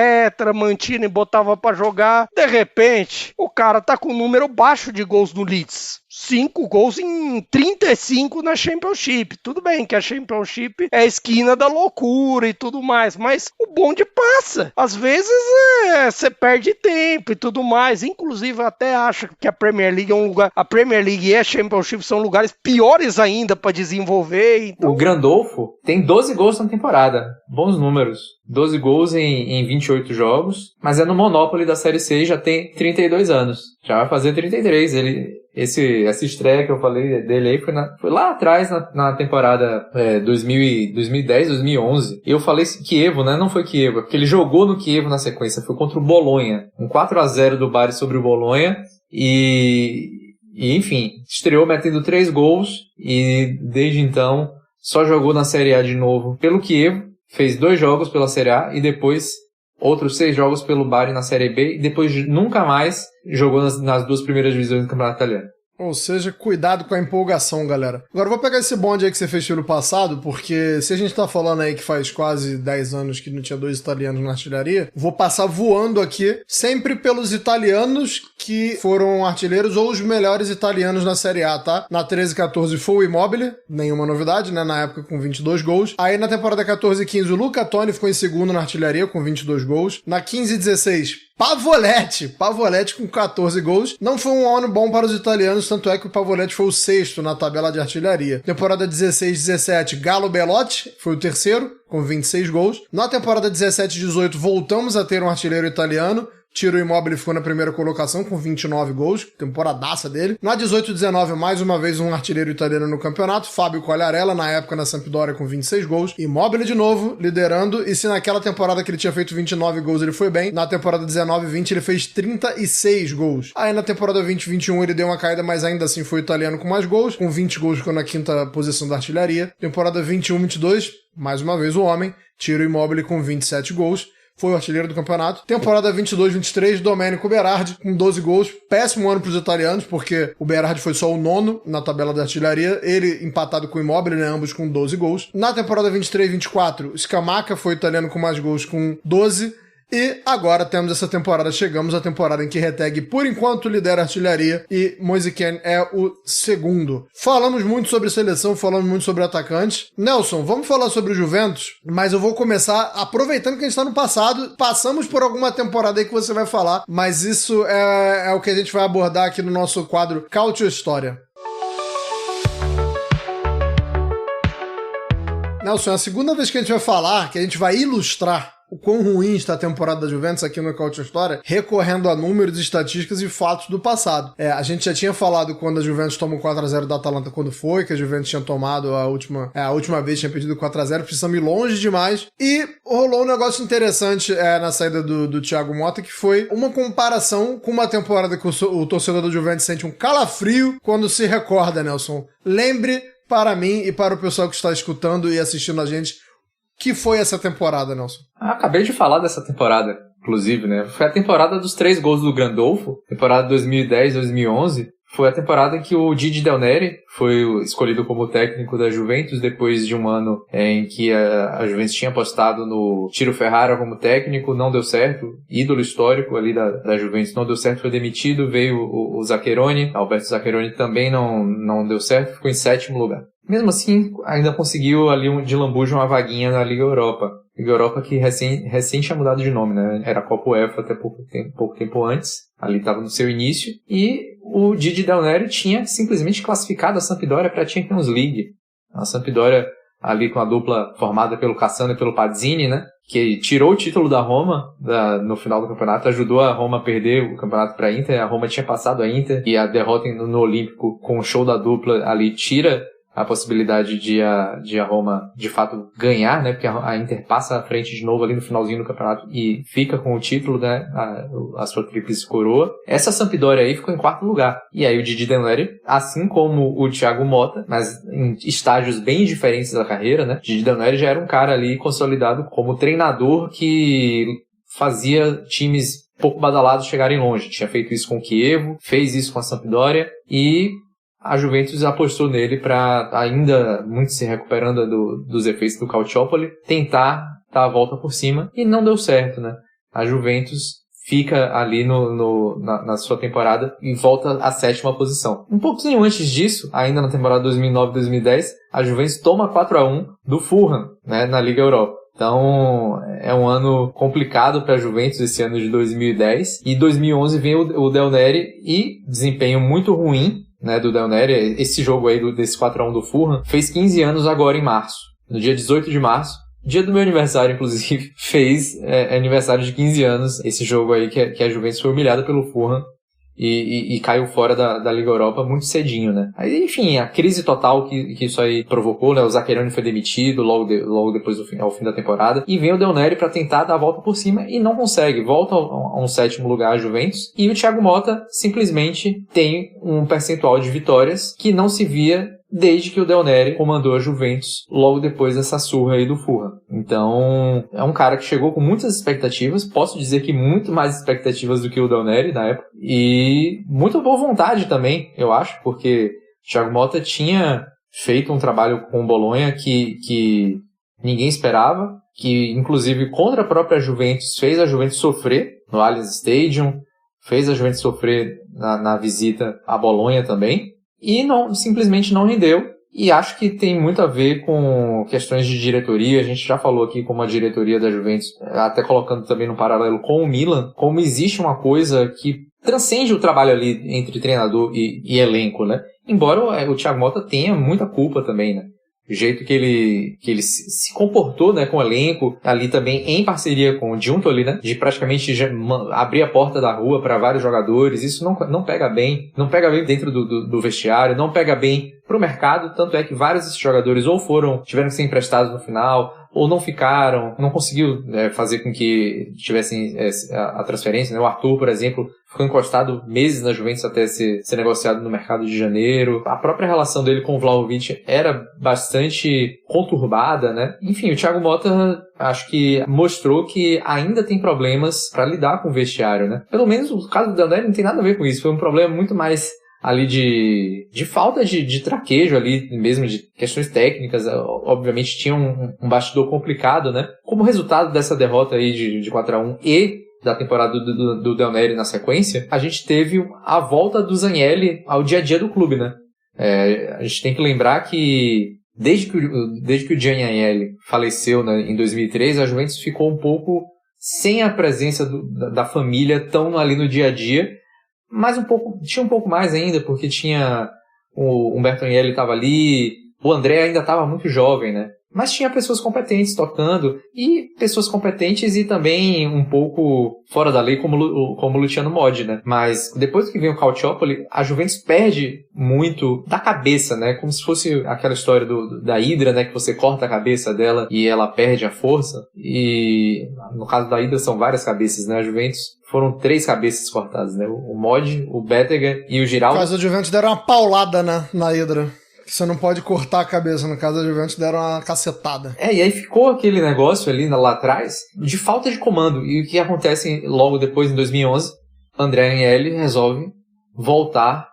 Mantini botava pra jogar. De repente, o cara tá com um número baixo de gols no Leeds. 5 gols em 35 na Championship. Tudo bem que a Championship é a esquina da loucura e tudo mais, mas o bonde passa. Às vezes você perde tempo e tudo mais. Inclusive, eu até acho que a Premier League é um lugar... A Premier League e a Championship são lugares piores ainda para desenvolver. Então... O Grandolfo tem 12 gols na temporada. Bons números. 12 gols em 28 jogos. Mas é no Monopoly da Série C e já tem 32 anos. Já vai fazer 33. Essa estreia que eu falei dele aí foi lá atrás, na temporada 2010, 2011. E eu falei Chievo, né? Não foi Chievo, porque ele jogou no Chievo na sequência. Foi contra o Bolonha. Um 4-0 do Bari sobre o Bolonha. E enfim, estreou metendo 3 gols. E desde então só jogou na Série A de novo pelo Chievo. Fez 2 jogos pela Série A e depois outros 6 jogos pelo Bari na Série B. E depois nunca mais jogou nas 2 primeiras divisões do Campeonato Italiano. Ou seja, cuidado com a empolgação, galera. Agora eu vou pegar esse bonde aí que você fez no passado, porque se a gente tá falando aí que faz quase 10 anos que não tinha 2 italianos na artilharia, vou passar voando aqui, sempre pelos italianos que foram artilheiros ou os melhores italianos na Série A, tá? Na 13-14 foi o Immobile, nenhuma novidade, né? Na época com 22 gols. Aí na temporada 14-15 o Luca Toni ficou em segundo na artilharia com 22 gols. Na 15-16... Pavoletti com 14 gols. Não foi um ano bom para os italianos, tanto é que o Pavoletti foi o 6º na tabela de artilharia. Temporada 16-17, Gallo Belotti foi o 3º, com 26 gols. Na temporada 17-18, voltamos a ter um artilheiro italiano. Ciro Immobile ficou na primeira colocação com 29 gols, temporadaça dele. Na 18-19, mais uma vez um artilheiro italiano no campeonato, Fábio Quagliarella, na época na Sampdoria com 26 gols. Immobile de novo, liderando, e se naquela temporada que ele tinha feito 29 gols ele foi bem, na temporada 19-20 ele fez 36 gols. Aí na temporada 20-21 ele deu uma caída, mas ainda assim foi o italiano com mais gols, com 20 gols ficou na 5ª posição da artilharia. Temporada 21-22, mais uma vez o homem, Ciro Immobile com 27 gols. Foi o artilheiro do campeonato. Temporada 22-23, Domenico Berardi, com 12 gols. Péssimo ano para os italianos, porque o Berardi foi só o 9º na tabela da artilharia. Ele empatado com o Immobile, né, ambos com 12 gols. Na temporada 23-24, Scamacca foi o italiano com mais gols, com 12. E agora temos essa temporada, chegamos à temporada em que Retegui, por enquanto, lidera a artilharia e Moise Kean é o 2º. Falamos muito sobre seleção, falamos muito sobre atacantes. Nelson, vamos falar sobre o Juventus, mas eu vou começar aproveitando que a gente está no passado. Passamos por alguma temporada aí que você vai falar, mas isso é o que a gente vai abordar aqui no nosso quadro Calcio História. Nelson, é a segunda vez que a gente vai falar, que a gente vai ilustrar o quão ruim está a temporada da Juventus aqui no Culture História, recorrendo a números, estatísticas e fatos do passado. A gente já tinha falado quando a Juventus tomou 4x0 da Atalanta, quando foi, que a Juventus tinha tomado a última vez, tinha perdido 4x0, precisamos ir longe demais. E rolou um negócio interessante na saída do Thiago Motta, que foi uma comparação com uma temporada que o torcedor do Juventus sente um calafrio quando se recorda, Nelson. Lembre para mim e para o pessoal que está escutando e assistindo a gente, que foi essa temporada, Nelson? Acabei de falar dessa temporada, inclusive, né? Foi a temporada dos 3 gols do Gandolfo, temporada 2010-2011. Foi a temporada em que o Didi Del Neri foi escolhido como técnico da Juventus, depois de um ano em que a Juventus tinha apostado no Tiro Ferrara como técnico, não deu certo, ídolo histórico ali da Juventus, não deu certo, foi demitido, veio o Zaccheroni, Alberto Zaccheroni também não deu certo, ficou em 7º lugar. Mesmo assim, ainda conseguiu ali de lambuja uma vaguinha na Liga Europa. Liga Europa que recém tinha mudado de nome, né? Era a Copa UEFA até pouco tempo antes. Ali estava no seu início. E o Didi Del Neri tinha simplesmente classificado a Sampdoria para a Champions League. A Sampdoria ali com a dupla formada pelo Cassano e pelo Pazzini, né? Que tirou o título da Roma no final do campeonato, ajudou a Roma a perder o campeonato para a Inter. A Roma tinha passado a Inter e a derrota no Olímpico com o show da dupla ali tira a possibilidade de a Roma, de fato, ganhar, né? Porque a Inter passa à frente de novo ali no finalzinho do campeonato e fica com o título, né? A sua tríplice coroa. Essa Sampdoria aí ficou em 4º lugar. E aí o Didi Del Neri, assim como o Thiago Motta, mas em estágios bem diferentes da carreira, né? Didi Del Neri já era um cara ali consolidado como treinador que fazia times pouco badalados chegarem longe. Tinha feito isso com o Chievo, fez isso com a Sampdoria e a Juventus apostou nele para, ainda muito se recuperando dos efeitos do Calciopoli, tentar dar a volta por cima, e não deu certo, né? A Juventus fica ali na sua temporada e volta à 7ª posição. Um pouquinho antes disso, ainda na temporada 2009-2010, a Juventus toma 4x1 do Fulham, né, na Liga Europa. Então, é um ano complicado para a Juventus esse ano de 2010. E 2011 vem o Del Neri e desempenho muito ruim, né, do Del Neri. Esse jogo aí desse 4x1 do Fulham fez 15 anos agora em março. No dia 18 de março, dia do meu aniversário, inclusive, fez aniversário de 15 anos. Esse jogo aí que a Juventus foi humilhada pelo Fulham e caiu fora da Liga Europa muito cedinho, né? Aí, enfim, a crise total que isso aí provocou, né? O Zaccheroni foi demitido logo depois ao fim da temporada, e vem o Del Neri para tentar dar a volta por cima e não consegue. Volta a um 7º lugar a Juventus, e o Thiago Motta simplesmente tem um percentual de vitórias que não se via desde que o Del Neri comandou a Juventus logo depois dessa surra aí do Fulham. Então, é um cara que chegou com muitas expectativas, posso dizer que muito mais expectativas do que o Del Neri na época, e muita boa vontade também, eu acho, porque o Thiago Motta tinha feito um trabalho com o Bolonha que ninguém esperava, que inclusive contra a própria Juventus fez a Juventus sofrer no Allianz Stadium, fez a Juventus sofrer na visita a Bolonha também, e simplesmente não rendeu, e acho que tem muito a ver com questões de diretoria. A gente já falou aqui como a diretoria da Juventus, até colocando também no paralelo com o Milan, como existe uma coisa que transcende o trabalho ali entre treinador e elenco, né? Embora o Thiago Motta tenha muita culpa também, né? O jeito que ele se comportou, né, com o elenco, ali também em parceria com o Giunto ali, né, de praticamente abrir a porta da rua para vários jogadores. Isso não pega bem, dentro do vestiário, não pega bem pro mercado, tanto é que vários desses jogadores ou tiveram que ser emprestados no final, ou não ficaram, não conseguiu fazer com que tivessem a transferência, né? O Arthur, por exemplo, ficou encostado meses na Juventus até ser negociado no mercado de janeiro. A própria relação dele com o Vlahovic era bastante conturbada, né? Enfim, o Thiago Motta acho que mostrou que ainda tem problemas para lidar com o vestiário, né? Pelo menos o caso do Del Neri não tem nada a ver com isso, foi um problema muito mais ali de falta de traquejo ali, mesmo de questões técnicas. Obviamente tinha um bastidor complicado, né? Como resultado dessa derrota aí de 4x1 e da temporada do Del Neri na sequência, a gente teve a volta do Zanielli ao dia a dia do clube, né? A gente tem que lembrar que desde que o Gianni Agnelli faleceu, né, em 2003, a Juventus ficou um pouco sem a presença da família tão ali no dia a dia, mas tinha um pouco mais ainda, porque tinha o Humberto Agnelli estava ali, o André ainda estava muito jovem, né? Mas tinha pessoas competentes tocando, e pessoas competentes e também um pouco fora da lei, como o Luciano Modi, né? Mas depois que vem o Calciopoli, a Juventus perde muito da cabeça, né? Como se fosse aquela história da Hidra, né? Que você corta a cabeça dela e ela perde a força. E no caso da Hidra são várias cabeças, né? A Juventus foram 3 cabeças cortadas, né? O Modi, o Bettiger e o Giraldo. No caso da Juventus deram uma paulada, né? Na Hidra. Você não pode cortar a cabeça. No caso da Juventus deram uma cacetada. E aí ficou aquele negócio ali lá atrás de falta de comando. E o que acontece logo depois, em 2011, André Agnelli resolve voltar,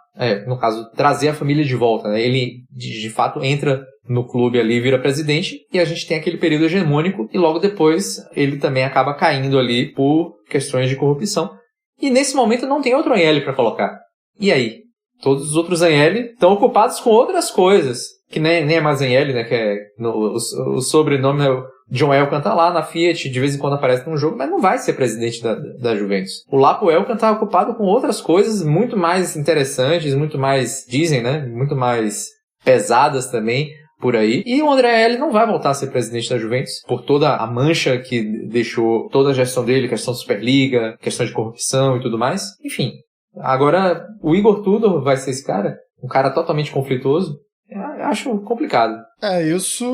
no caso, trazer a família de volta, né? Ele, de fato, entra no clube ali, vira presidente, e a gente tem aquele período hegemônico, e logo depois ele também acaba caindo ali por questões de corrupção. E nesse momento não tem outro Agnelli para colocar. E aí? Todos os outros Agnelli estão ocupados com outras coisas, que nem é mais Agnelli, né, que o sobrenome é o John Elkann, tá lá na Fiat, de vez em quando aparece num jogo, mas não vai ser presidente da Juventus. O Lapo Elkann tá ocupado com outras coisas muito mais interessantes, muito mais, dizem, né, muito mais pesadas também, por aí. E o André Agnelli não vai voltar a ser presidente da Juventus por toda a mancha que deixou toda a gestão dele, questão da Superliga, questão de corrupção e tudo mais. Enfim. Agora, o Igor Tudor vai ser esse cara? Um cara totalmente conflituoso? Eu acho complicado. É isso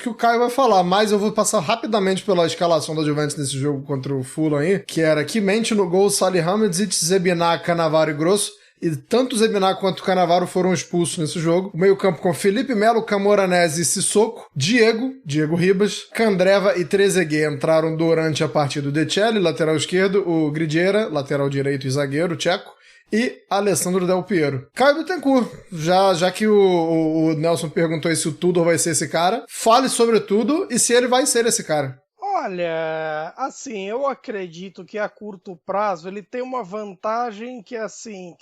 que o Caio vai falar, mas eu vou passar rapidamente pela escalação da Juventus nesse jogo contra o Fulham aí, que era Kimmich no gol, Salihamidzic, Zebinar, Cannavaro e Grosso. E tanto o Zebinar quanto o Cannavaro foram expulsos nesse jogo. O meio-campo com Felipe Melo, Camoranesi e Sissoko. Diego Ribas, Candreva e Trezeguet entraram durante a partida. O De Celli, lateral esquerdo, o Gridiera, lateral direito e zagueiro, tcheco, e Alessandro Del Piero. Caio Bittencourt, já que o Nelson perguntou aí se o Tudor vai ser esse cara, fale sobre tudo e se ele vai ser esse cara. Olha, assim, eu acredito que a curto prazo ele tem uma vantagem que, assim,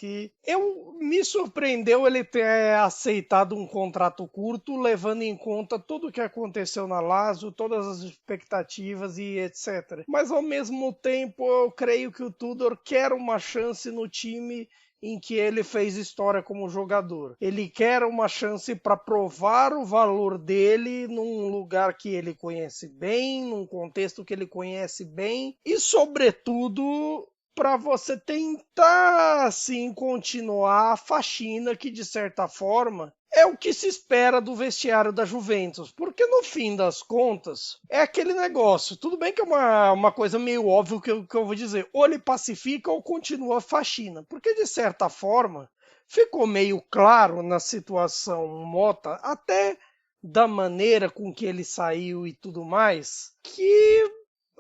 me surpreendeu ele ter aceitado um contrato curto, levando em conta tudo o que aconteceu na Lazio, todas as expectativas e etc. Mas, ao mesmo tempo, eu creio que o Tudor quer uma chance no time em que ele fez história como jogador. Ele quer uma chance para provar o valor dele num lugar que ele conhece bem, num contexto que ele conhece bem e, sobretudo, para você tentar, assim, continuar a faxina que, de certa forma, é o que se espera do vestiário da Juventus, porque no fim das contas é aquele negócio, tudo bem que é uma coisa meio óbvia que eu vou dizer, ou ele pacifica ou continua a faxina, porque de certa forma ficou meio claro na situação Mota, até da maneira com que ele saiu e tudo mais, que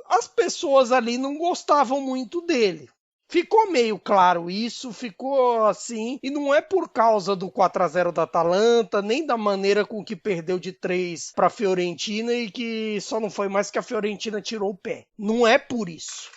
as pessoas ali não gostavam muito dele. Ficou meio claro isso, ficou assim, e não é por causa do 4-0 da Atalanta, nem da maneira com que perdeu de 3 para a Fiorentina e que só não foi mais que a Fiorentina tirou o pé. Não é por isso.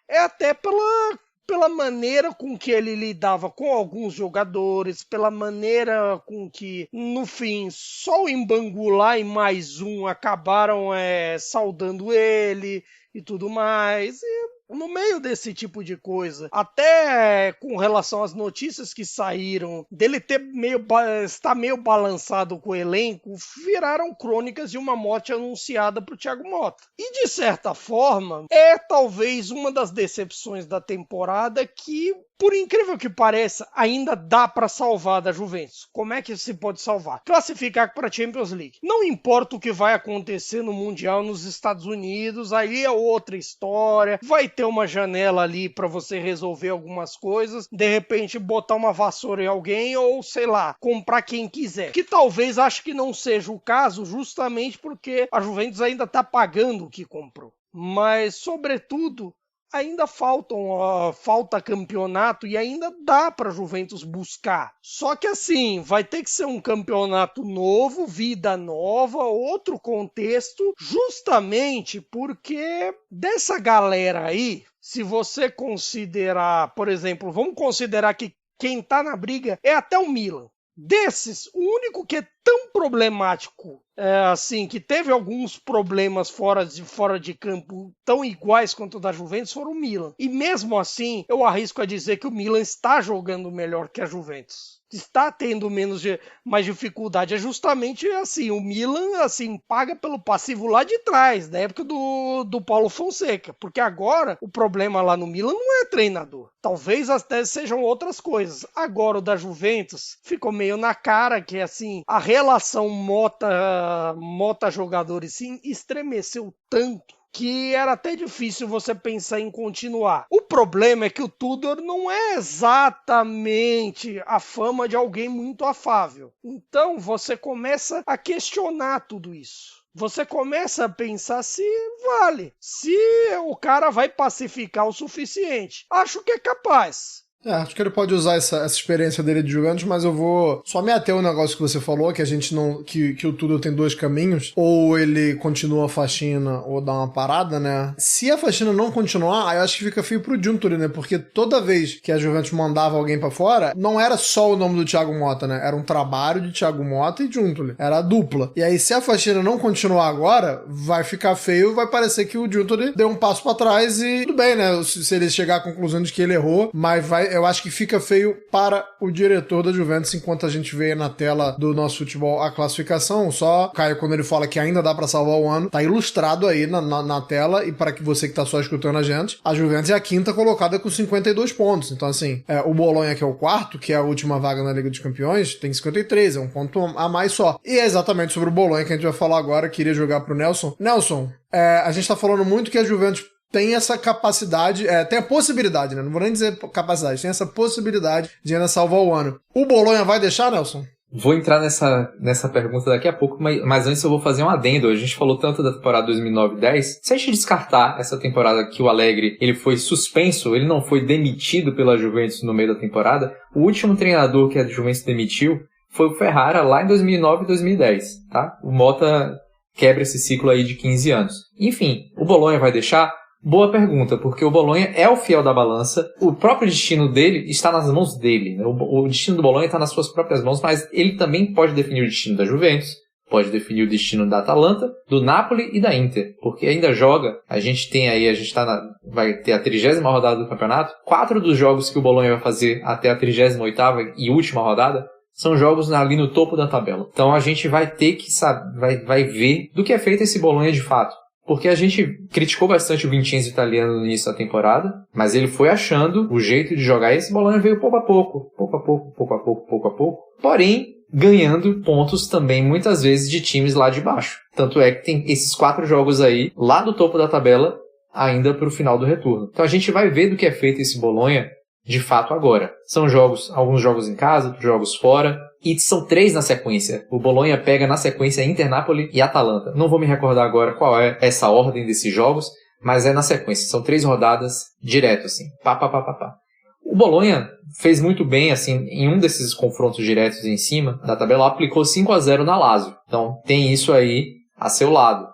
É até pela maneira com que ele lidava com alguns jogadores, pela maneira com que, no fim, só o Imbangula e mais um acabaram saudando ele e tudo mais. E no meio desse tipo de coisa, até com relação às notícias que saíram, dele estar meio balançado com o elenco, viraram crônicas de uma morte anunciada para o Thiago Motta. E de certa forma, é talvez uma das decepções da temporada que, por incrível que pareça, ainda dá para salvar da Juventus. Como é que se pode salvar? Classificar para a Champions League. Não importa o que vai acontecer no Mundial nos Estados Unidos, aí é outra história. Vai ter uma janela ali para você resolver algumas coisas, de repente botar uma vassoura em alguém ou, sei lá, comprar quem quiser. Que talvez acho que não seja o caso, justamente porque a Juventus ainda está pagando o que comprou. Mas, sobretudo, ainda falta campeonato e ainda dá para a Juventus buscar. Só que assim, vai ter que ser um campeonato novo, vida nova, outro contexto, justamente porque dessa galera aí, se você considerar, por exemplo, vamos considerar que quem tá na briga é até o Milan. Desses, o único que é tão problemático assim, que teve alguns problemas fora de campo tão iguais quanto o da Juventus foram o Milan. E mesmo assim, eu arrisco a dizer que o Milan está jogando melhor que a Juventus. Está tendo mais dificuldade. É justamente assim, o Milan assim, paga pelo passivo lá de trás, da época do Paulo Fonseca, porque agora o problema lá no Milan não é treinador, talvez até sejam outras coisas. Agora o da Juventus ficou meio na cara que assim, a relação Mota-jogadores sim, estremeceu tanto que era até difícil você pensar em continuar. O problema é que o Tudor não é exatamente a fama de alguém muito afável. Então você começa a questionar tudo isso. Você começa a pensar se vale, se o cara vai pacificar o suficiente. Acho que é capaz. Acho que ele pode usar essa experiência dele de Juventus, mas eu vou só me ater ao negócio que você falou, que a gente não. Que o Tudor tem dois caminhos. Ou ele continua a faxina ou dá uma parada, né? Se a faxina não continuar, aí eu acho que fica feio pro Giuntoli, né? Porque toda vez que a Juventus mandava alguém pra fora, não era só o nome do Thiago Motta, né? Era um trabalho de Thiago Motta e Giuntoli. Era a dupla. E aí, se a faxina não continuar agora, vai ficar feio, vai parecer que o Giuntoli deu um passo pra trás e tudo bem, né? Se ele chegar à conclusão de que ele errou, mas eu acho que fica feio para o diretor da Juventus, enquanto a gente vê na tela do nosso futebol a classificação. Só, Caio, quando ele fala que ainda dá pra salvar o ano, tá ilustrado aí na tela, e para que você que tá só escutando a Juventus é a quinta colocada com 52 pontos. Então, assim, o Bolonha, que é o quarto, que é a última vaga na Liga dos Campeões, tem 53, é um ponto a mais só. E é exatamente sobre o Bolonha que a gente vai falar agora. Queria jogar pro Nelson. Nelson, a gente tá falando muito que a Juventus tem essa capacidade, tem a possibilidade, né? Não vou nem dizer capacidade, tem essa possibilidade de ainda salvar o ano. O Bolonha vai deixar, Nelson? Vou entrar nessa pergunta daqui a pouco, mas antes eu vou fazer um adendo. A gente falou tanto da temporada 2009-10. Se a gente descartar essa temporada que o Allegri ele foi suspenso, ele não foi demitido pela Juventus no meio da temporada, o último treinador que a Juventus demitiu foi o Ferrara lá em 2009 e 2010, tá? O Motta quebra esse ciclo aí de 15 anos. Enfim, o Bolonha vai deixar? Boa pergunta, porque o Bolonha é o fiel da balança, o próprio destino dele está nas mãos dele, né? O destino do Bolonha está nas suas próprias mãos, mas ele também pode definir o destino da Juventus, pode definir o destino da Atalanta, do Napoli e da Inter, porque ainda joga, vai ter a 30ª rodada do campeonato, 4 dos jogos que o Bolonha vai fazer até a 38ª e última rodada, são jogos ali no topo da tabela. Então a gente vai ter que vai ver do que é feito esse Bolonha de fato. Porque a gente criticou bastante o Vincenzo italiano no início da temporada, mas ele foi achando o jeito de jogar, e esse Bolonha veio pouco a pouco, porém ganhando pontos também muitas vezes de times lá de baixo. Tanto é que tem esses 4 jogos aí, lá do topo da tabela, ainda para o final do retorno. Então a gente vai ver do que é feito esse Bolonha de fato agora. São jogos, alguns jogos em casa, outros jogos fora, e são 3 na sequência. O Bolonha pega na sequência Inter, Napoli e Atalanta. Não vou me recordar agora qual é essa ordem desses jogos, mas é na sequência. São 3 rodadas direto, assim. O Bolonha fez muito bem, assim, em um desses confrontos diretos em cima da tabela, aplicou 5-0 na Lazio. Então tem isso aí a seu lado.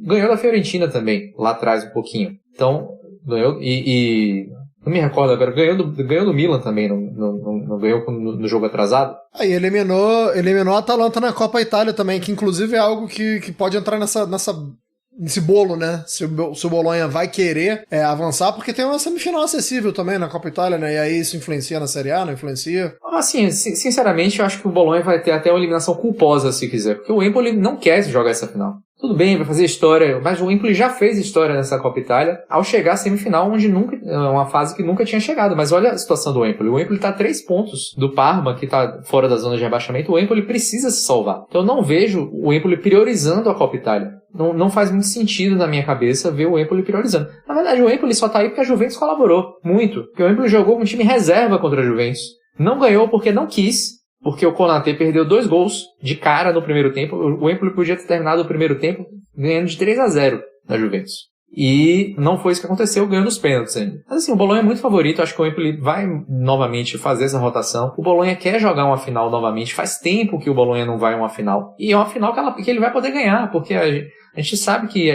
Ganhou da Fiorentina também, lá atrás um pouquinho. Então, ganhou e não me recordo agora, ganhou do Milan também, não ganhou no jogo atrasado. Aí eliminou a Atalanta na Copa Itália também, que inclusive é algo que pode entrar nesse bolo, né? Se o Bolonha vai querer avançar, porque tem uma semifinal acessível também na Copa Itália, né? E aí isso influencia na Série A, não influencia? Assim, sinceramente, eu acho que o Bolonha vai ter até uma eliminação culposa, se quiser, porque o Empoli não quer jogar essa final. Tudo bem, vai fazer história, mas o Empoli já fez história nessa Copa Itália ao chegar à semifinal, onde uma fase que nunca tinha chegado. Mas olha a situação do Empoli. O Empoli está a 3 pontos do Parma, que está fora da zona de rebaixamento. O Empoli precisa se salvar. Então eu não vejo o Empoli priorizando a Copa Itália. Não faz muito sentido na minha cabeça ver o Empoli priorizando. Na verdade, o Empoli só está aí porque a Juventus colaborou muito. Porque o Empoli jogou com um time reserva contra a Juventus. Não ganhou porque não quis. Porque o Konaté perdeu 2 gols de cara no primeiro tempo. O Empoli podia ter terminado o primeiro tempo ganhando de 3-0 na Juventus. E não foi isso que aconteceu, ganhando os pênaltis ainda. Mas assim, o Bolonha é muito favorito. Acho que o Empoli vai novamente fazer essa rotação. O Bolonha quer jogar uma final novamente. Faz tempo que o Bolonha não vai a uma final. E é uma final que ele vai poder ganhar. Porque a gente sabe que,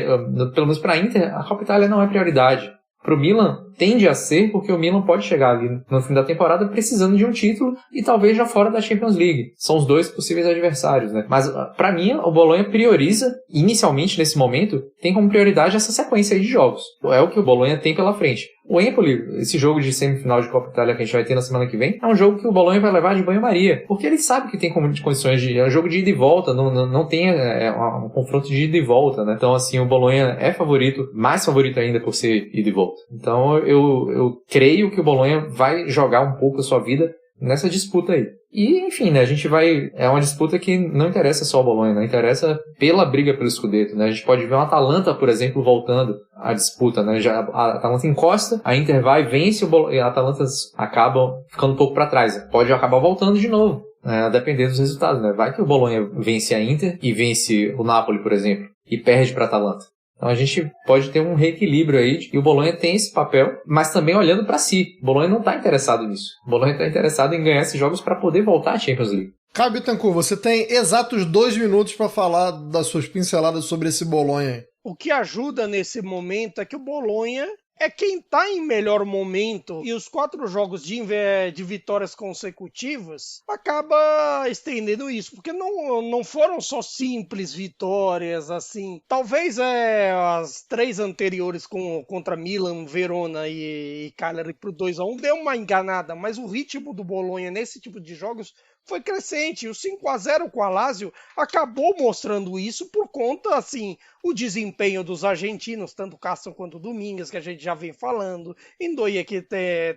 pelo menos para a Inter, a Copa Itália não é prioridade. Pro Milan, tende a ser, porque o Milan pode chegar ali no fim da temporada precisando de um título e talvez já fora da Champions League. São os dois possíveis adversários, né? Mas, pra mim, o Bolonha prioriza, inicialmente, nesse momento, tem como prioridade essa sequência aí de jogos. É o que o Bolonha tem pela frente. O Empoli, esse jogo de semifinal de Copa Itália que a gente vai ter na semana que vem, é um jogo que o Bolonha vai levar de banho-maria, porque ele sabe que tem condições de... É um jogo de ida e volta, não tem um confronto de ida e volta, né? Então, assim, o Bolonha é favorito, mais favorito ainda por ser ida e volta. Então, eu creio que o Bolonha vai jogar um pouco a sua vida nessa disputa aí. E, enfim, né, a gente vai... É uma disputa que não interessa só ao Bolonha, né? Interessa pela briga pelo Scudetto, né? A gente pode ver uma Atalanta, por exemplo, voltando à disputa, né? Já, a Atalanta encosta, a Inter vai, vence, e a Atalanta acaba ficando um pouco para trás. Pode acabar voltando de novo, né? A depender dos resultados, né? Vai que o Bolonha vence a Inter e vence o Napoli, por exemplo, e perde para a Atalanta. Então a gente pode ter um reequilíbrio aí, e o Bolonha tem esse papel, mas também olhando para si. O Bolonha não está interessado nisso. O Bolonha está interessado em ganhar esses jogos para poder voltar à Champions League. Caio Bittencourt, você tem exatos 2 minutos para falar das suas pinceladas sobre esse Bolonha. O que ajuda nesse momento é que o Bolonha é quem está em melhor momento, e os 4 jogos de vitórias consecutivas acaba estendendo isso, porque não foram só simples vitórias, assim. Talvez as 3 anteriores contra Milan, Verona e Cagliari pro 2-1 deu uma enganada, mas o ritmo do Bolonha nesse tipo de jogos foi crescente. O 5-0 com a Lazio acabou mostrando isso por conta, assim, o desempenho dos argentinos, tanto Castro quanto Domingues, que a gente já vem falando, Ndoye que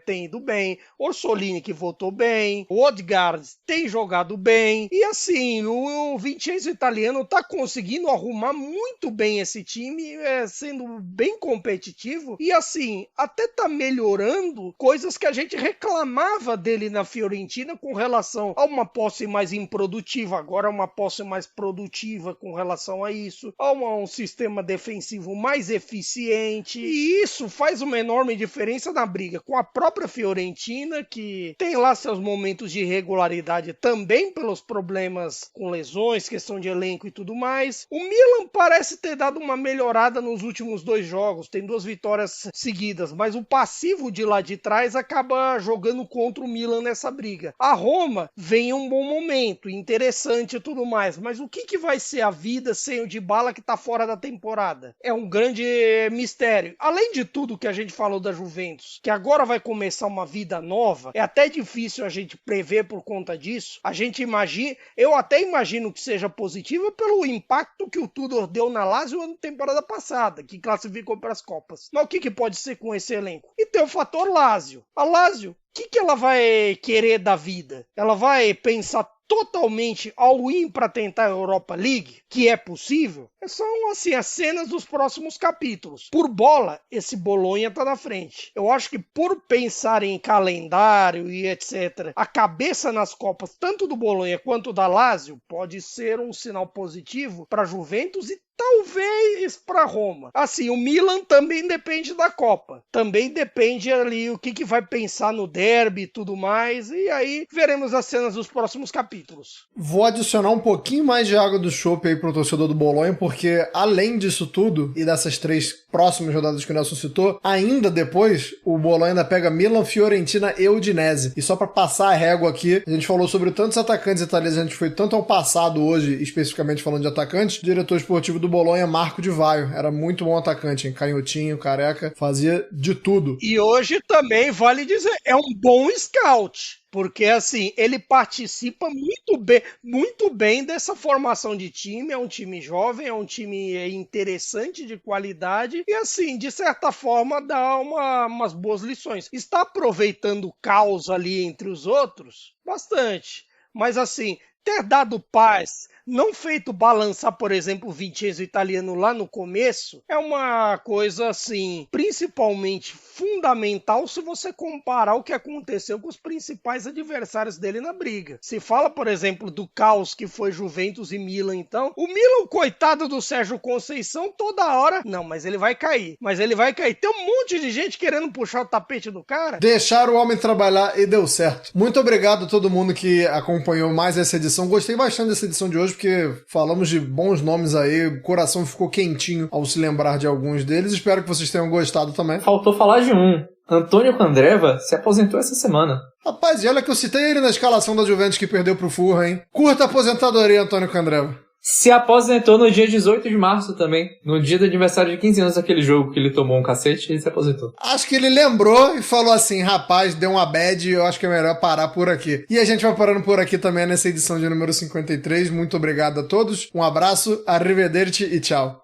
tem ido bem, Orsolini que voltou bem, o Odegaard tem jogado bem, e assim, o Vincenzo italiano tá conseguindo arrumar muito bem esse time, sendo bem competitivo, e assim, até tá melhorando coisas que a gente reclamava dele na Fiorentina com relação a uma posse mais improdutiva, agora uma posse mais produtiva com relação a isso, a um sistema defensivo mais eficiente, e isso faz uma enorme diferença na briga com a própria Fiorentina, que tem lá seus momentos de irregularidade também pelos problemas com lesões, questão de elenco e tudo mais. O Milan parece ter dado uma melhorada nos últimos 2 jogos, tem 2 vitórias seguidas, mas o passivo de lá de trás acaba jogando contra o Milan nessa briga. A Roma vem em um bom momento, interessante e tudo mais, mas o que vai ser a vida sem o Dybala que tá fora da temporada? É um grande mistério. Além de tudo que a gente falou da Juventus, que agora vai começar uma vida nova, é até difícil a gente prever por conta disso. A gente imagina, eu até imagino que seja positiva pelo impacto que o Tudor deu na Lazio na temporada passada, que classificou para as Copas. Mas o que pode ser com esse elenco? E tem o fator Lazio. A Lazio, o que ela vai querer da vida? Ela vai pensar totalmente all-in para tentar a Europa League, que é possível? São, assim, as cenas dos próximos capítulos. Por bola, esse Bolonha tá na frente. Eu acho que por pensar em calendário e etc., a cabeça nas Copas, tanto do Bolonha quanto da Lazio, pode ser um sinal positivo para Juventus e talvez para Roma. Assim, o Milan também depende da Copa. Também depende ali o que vai pensar no derby e tudo mais. E aí veremos as cenas dos próximos capítulos. Vou adicionar um pouquinho mais de água do chope aí pro torcedor do Bolonha, porque além disso tudo, e dessas 3 próximas rodadas que o Nelson citou, ainda depois o Bolonha ainda pega Milan, Fiorentina e Udinese. E só pra passar a régua aqui, a gente falou sobre tantos atacantes italianos, a gente foi tanto ao passado hoje, especificamente falando de atacantes, o diretor esportivo do Bolonha, Marco Di Vaio, era muito bom atacante, hein? Canhotinho, careca, fazia de tudo. E hoje também, vale dizer, é um bom scout. Porque, assim, ele participa muito bem dessa formação de time. É um time jovem, é um time interessante, de qualidade. E, assim, de certa forma, dá umas boas lições. Está aproveitando o caos ali entre os outros? Bastante. Mas, assim, ter dado paz, não feito balançar, por exemplo, o Vincenzo italiano lá no começo, é uma coisa, assim, principalmente fundamental se você comparar o que aconteceu com os principais adversários dele na briga. Se fala, por exemplo, do caos que foi Juventus e Milan, então, o Milan, coitado do Sérgio Conceição, toda hora, não, mas ele vai cair, tem um monte de gente querendo puxar o tapete do cara. Deixar o homem trabalhar e deu certo. Muito obrigado a todo mundo que acompanhou mais essa edição edição. Gostei bastante dessa edição de hoje, porque falamos de bons nomes aí, o coração ficou quentinho ao se lembrar de alguns deles. Espero que vocês tenham gostado também. Faltou falar de um. Antônio Candreva se aposentou essa semana. Rapaz, e olha que eu citei ele na escalação da Juventus que perdeu pro Furra, hein? Curta aposentadoria, Antônio Candreva. Se aposentou no dia 18 de março também. No dia do aniversário de 15 anos daquele jogo que ele tomou um cacete, ele se aposentou. Acho que ele lembrou e falou assim, rapaz, deu uma bad, eu acho que é melhor parar por aqui. E a gente vai parando por aqui também nessa edição de número 53. Muito obrigado a todos, um abraço, arrivederci e tchau.